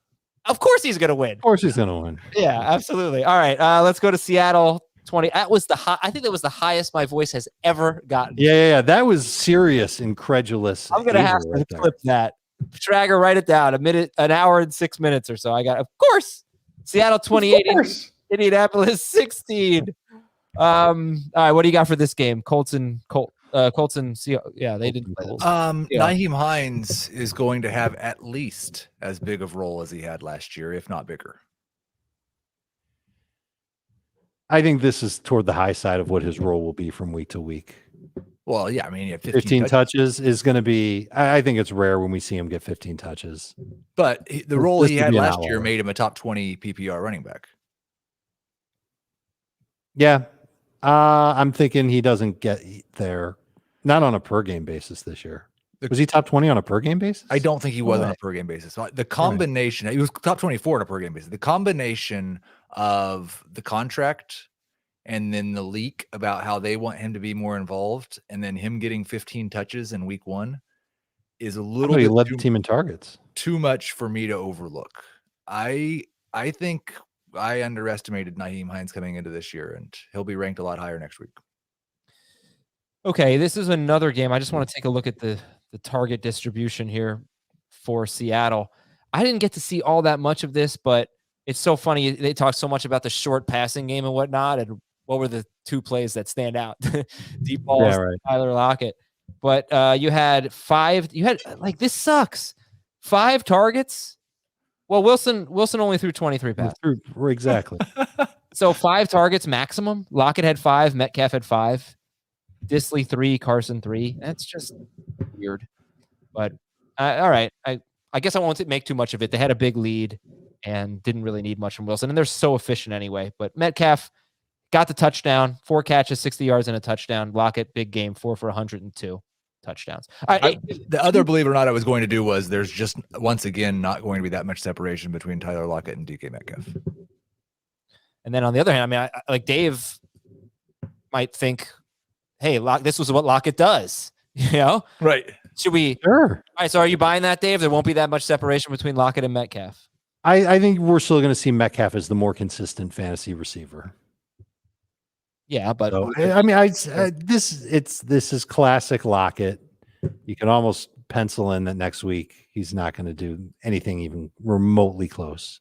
Of course he's going to win. Of course he's going to win. Yeah, absolutely. All right, let's go to Seattle. 20. That was I think that was the highest my voice has ever gotten. Yeah. That was serious, incredulous. I'm going to have to clip that. Trager, write it down. An hour and 6 minutes or so. Of course. Seattle 28, Indianapolis 16. All right, what do you got for this game? Colts and yeah, they didn't play this. Nyheim Hines is going to have at least as big of role as he had last year, if not bigger. I think this is toward the high side of what his role will be from week to week. Well, yeah, I mean, 15 touches is going to be. I think it's rare when we see him get 15 touches. But the role he had last year made him a top 20 PPR running back. Yeah. I'm thinking he doesn't get there, not on a per game basis this year. Was he top 20 on a per game basis? I don't think he was on a per game basis. The combination, he was top 24 on a per game basis. The combination of the contract and then the leak about how they want him to be more involved, and then him getting 15 touches in week 1 is a little bit led the team in targets. Too much for me to overlook. I think I underestimated Nyheim Hines coming into this year, and he'll be ranked a lot higher next week. Okay, this is another game. I just want to take a look at the target distribution here for Seattle. I didn't get to see all that much of this, but it's so funny. They talk so much about the short passing game and whatnot, and what were the 2 plays that stand out? Deep balls, Tyler Lockett. But you had 5. You had this sucks. 5 targets. Well, Wilson only threw 23 passes. Exactly. So 5 targets maximum. Lockett had 5. Metcalf had 5. Disley 3. Carson 3. That's just weird. But all right. I guess I won't make too much of it. They had a big lead and didn't really need much from Wilson. And they're so efficient anyway. But Metcalf got the touchdown. 4 catches, 60 yards, and a touchdown. Lockett, big game. 4 for 102. Touchdowns. All right. The other, believe it or not, I was going to do was there's just once again not going to be that much separation between Tyler Lockett and DK Metcalf. And then on the other hand, I mean, Dave might think, hey, this was what Lockett does. Right? Should we? Sure. All right. So are you buying that, Dave? There won't be that much separation between Lockett and Metcalf. I think we're still going to see Metcalf as the more consistent fantasy receiver. Yeah, but I mean, this is classic Lockett. You can almost pencil in that next week he's not going to do anything even remotely close.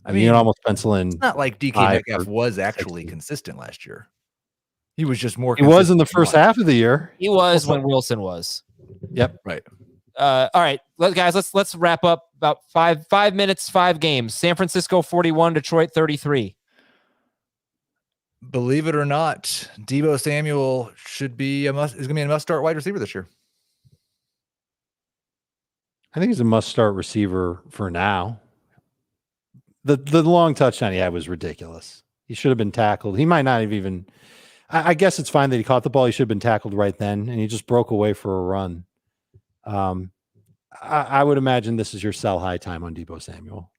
I mean, you can almost pencil in. It's not like DK Metcalf was actually consistent last year. He was just more. He was in the first half of the year. He was when Wilson was. Yep. Right. All right, guys. Let's wrap up. About 5 minutes, 5 games. San Francisco 41, Detroit 33. Believe it or not, Deebo Samuel is going to be a must start wide receiver this year. I think he's a must-start receiver for now. The long touchdown he had was ridiculous. He should have been tackled. He might not have even. I guess it's fine that he caught the ball. He should have been tackled right then, and he just broke away for a run. I would imagine this is your sell high time on Deebo Samuel.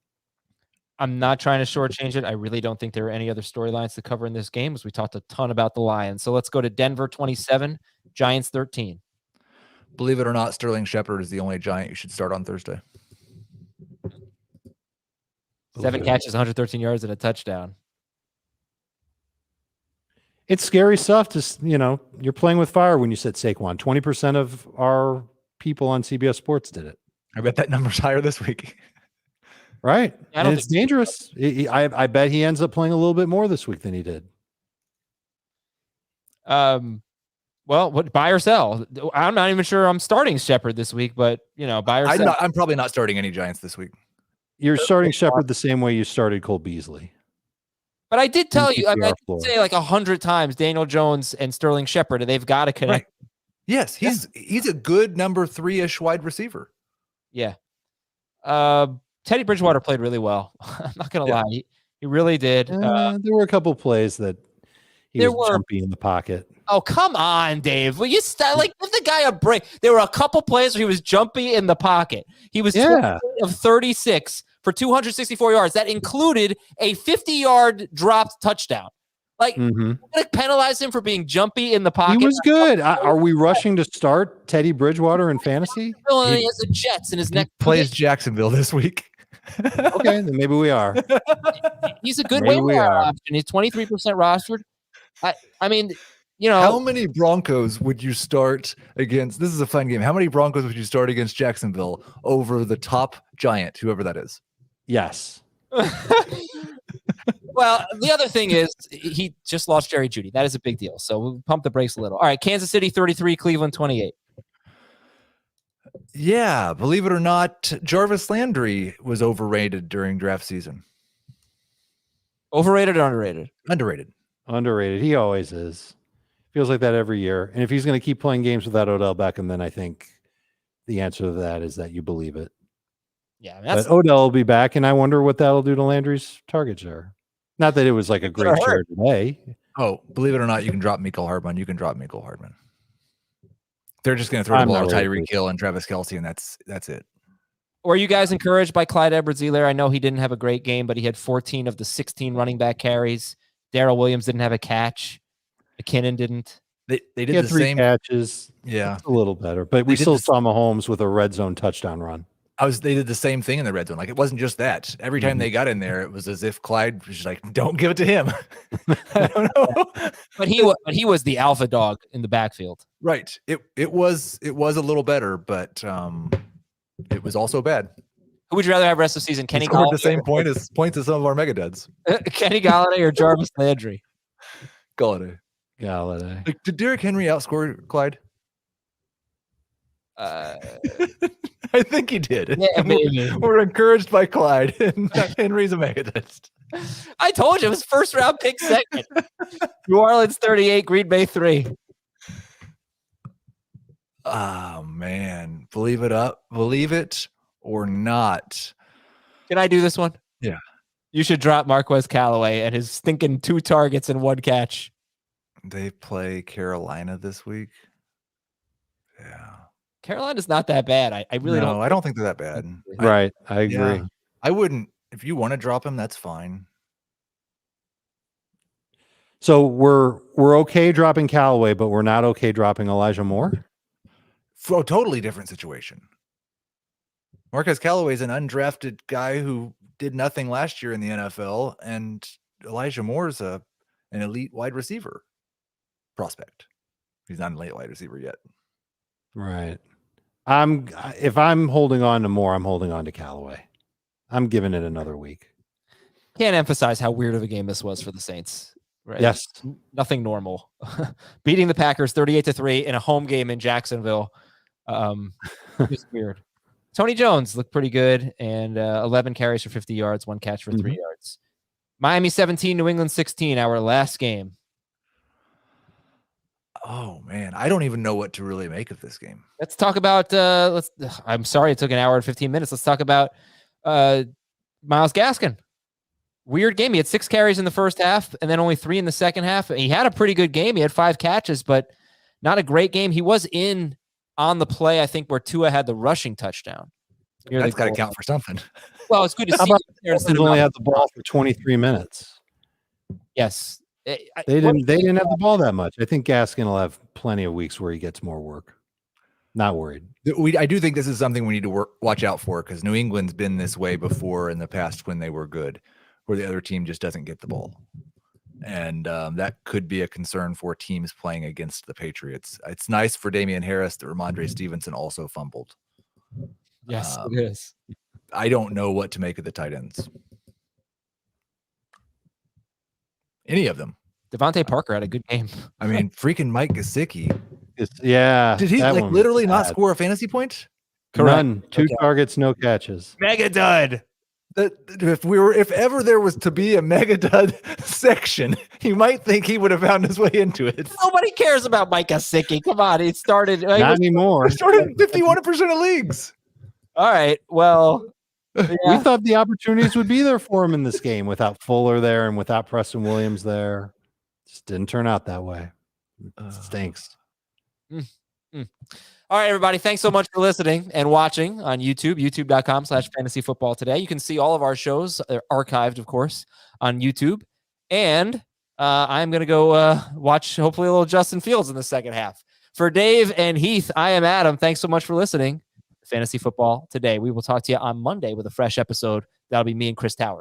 I'm not trying to shortchange it. I really don't think there are any other storylines to cover in this game, as we talked a ton about the Lions. So let's go to Denver 27, Giants 13. Believe it or not, Sterling Shepard is the only Giant you should start on Thursday. 7 catches, 113 yards, and a touchdown. It's scary stuff. You're playing with fire when you said Saquon. 20% of our people on CBS Sports did it. I bet that number's higher this week. Right. I don't And it's dangerous. I bet he ends up playing a little bit more this week than he did. Well, what buy or sell? I'm not even sure I'm starting Shepard this week, but buy or sell. I'm probably not starting any Giants this week. You're starting Shepard the same way you started Cole Beasley. But I did tell you, I PPR did say like 100 times Daniel Jones and Sterling Shepard, and they've got to connect. Right. Yes, he's a good number 3-ish wide receiver. Yeah. Teddy Bridgewater played really well. I'm not gonna lie, he really did. There were a couple plays that he was jumpy in the pocket. Oh, come on, Dave. Will you give the guy a break? There were a couple plays where he was jumpy in the pocket. He was 20 of 36 for 264 yards. That included a 50-yard dropped touchdown. Like, we're going to penalize him for being jumpy in the pocket. He was good. Are we rushing to start Teddy Bridgewater in fantasy? He has the Jets in his neck. Plays Jacksonville this week. Okay, then maybe we are. He's a good waiver option. He's 23% rostered. I mean, how many Broncos would you start against? This is a fun game. How many Broncos would you start against Jacksonville over the top Giant, whoever that is? Yes. Well, the other thing is he just lost Jerry Jeudy. That is a big deal. So we'll pump the brakes a little. All right, Kansas City 33, Cleveland 28. Yeah, believe it or not, Jarvis Landry was overrated during draft season. Overrated or underrated? Underrated. He always is. Feels like that every year. And if he's going to keep playing games without Odell Beckham, then I think the answer to that is that you believe it. Yeah, but Odell will be back, and I wonder what that'll do to Landry's target share. Not that it was like a great share today. Oh, believe it or not, you can drop Mecole Hardman. They're just going to throw the ball to Tyreek Hill and Travis Kelce, and that's it. Were you guys encouraged by Clyde Edwards-Helaire? I know he didn't have a great game, but he had 14 of the 16 running back carries. Darrell Williams didn't have a catch. McKinnon didn't. They did the 3 same catches. Yeah, it's a little better, but we still saw Mahomes with a red zone touchdown run. They did the same thing in the red zone. Like, it wasn't just that. Every time they got in there, it was as if Clyde was just like, "Don't give it to him." I don't know. But he was the alpha dog in the backfield. Right. It was a little better, but it was also bad. Who would you rather have rest of the season? Kenny Galladay? The same points as some of our Megaduds. Kenny Galladay or Jarvis Landry? Galladay. Like, did Derrick Henry outscore Clyde? I think he did. Yeah, maybe. We're encouraged by Clyde, and Henry's a Megadust. I told you it was first round pick second. New Orleans 38, Green Bay 3. Oh man, believe it or not. Can I do this one? Yeah. You should drop Marquez Callaway and his stinking 2 targets and 1 catch. They play Carolina this week. Yeah. Carolina's not that bad. I really don't. I don't think they're that bad. Right. I agree. Yeah, I wouldn't. If you want to drop him, that's fine. So we're okay dropping Callaway, but we're not okay dropping Elijah Moore? For a totally different situation. Marquez Callaway is an undrafted guy who did nothing last year in the NFL, and Elijah Moore is an elite wide receiver prospect. He's not an elite wide receiver yet. Right. If I'm holding on to Moore, I'm holding on to Callaway. I'm giving it another week. Can't emphasize how weird of a game this was for the Saints. Right? Yes. Nothing normal. Beating the Packers 38-3 in a home game in Jacksonville. Just weird. Tony Jones looked pretty good, and 11 carries for 50 yards, 1 catch for 3 yards. Miami 17, New England 16, our last game. Oh man, I don't even know what to really make of this game. Let's talk about I'm sorry it took an hour and 15 minutes. Let's talk about Myles Gaskin. Weird game. He had 6 carries in the first half and then only 3 in the second half. He had a pretty good game. He had 5 catches, but not a great game. He was in on the play, I think, where Tua had the rushing touchdown. That's got to count for something. Well, it's good to How see. about the only had the ball for 23 minutes. Yes. They didn't have the ball that much. I think Gaskin will have plenty of weeks where he gets more work. Not worried. I do think this is something we need to watch out for, because New England's been this way before in the past when they were good, where the other team just doesn't get the ball. And that could be a concern for teams playing against the Patriots. It's nice for Damian Harris that Ramondre Stevenson also fumbled. Yes, it is. I don't know what to make of the tight ends. Any of them. Devontae Parker had a good game. I mean, freaking Mike Gesicki. Yeah. Did he like literally not score a fantasy point? None. 2 targets, no catches. Megadud. If ever there was to be a Megadud section, you might think he would have found his way into it. Nobody cares about Mike Gesicki. Come on, he started. Not anymore. He started in 51% of leagues. All right. Well, yeah. We thought the opportunities would be there for him in this game without Fuller there and without Preston Williams there. Just didn't turn out that way. It stinks. All right, everybody. Thanks so much for listening and watching on YouTube, youtube.com/fantasyfootball today. You can see all of our shows. They're archived, of course, on YouTube. And I'm going to go watch, hopefully, a little Justin Fields in the second half. For Dave and Heath, I am Adam. Thanks so much for listening to Fantasy Football Today. We will talk to you on Monday with a fresh episode. That'll be me and Chris Towers.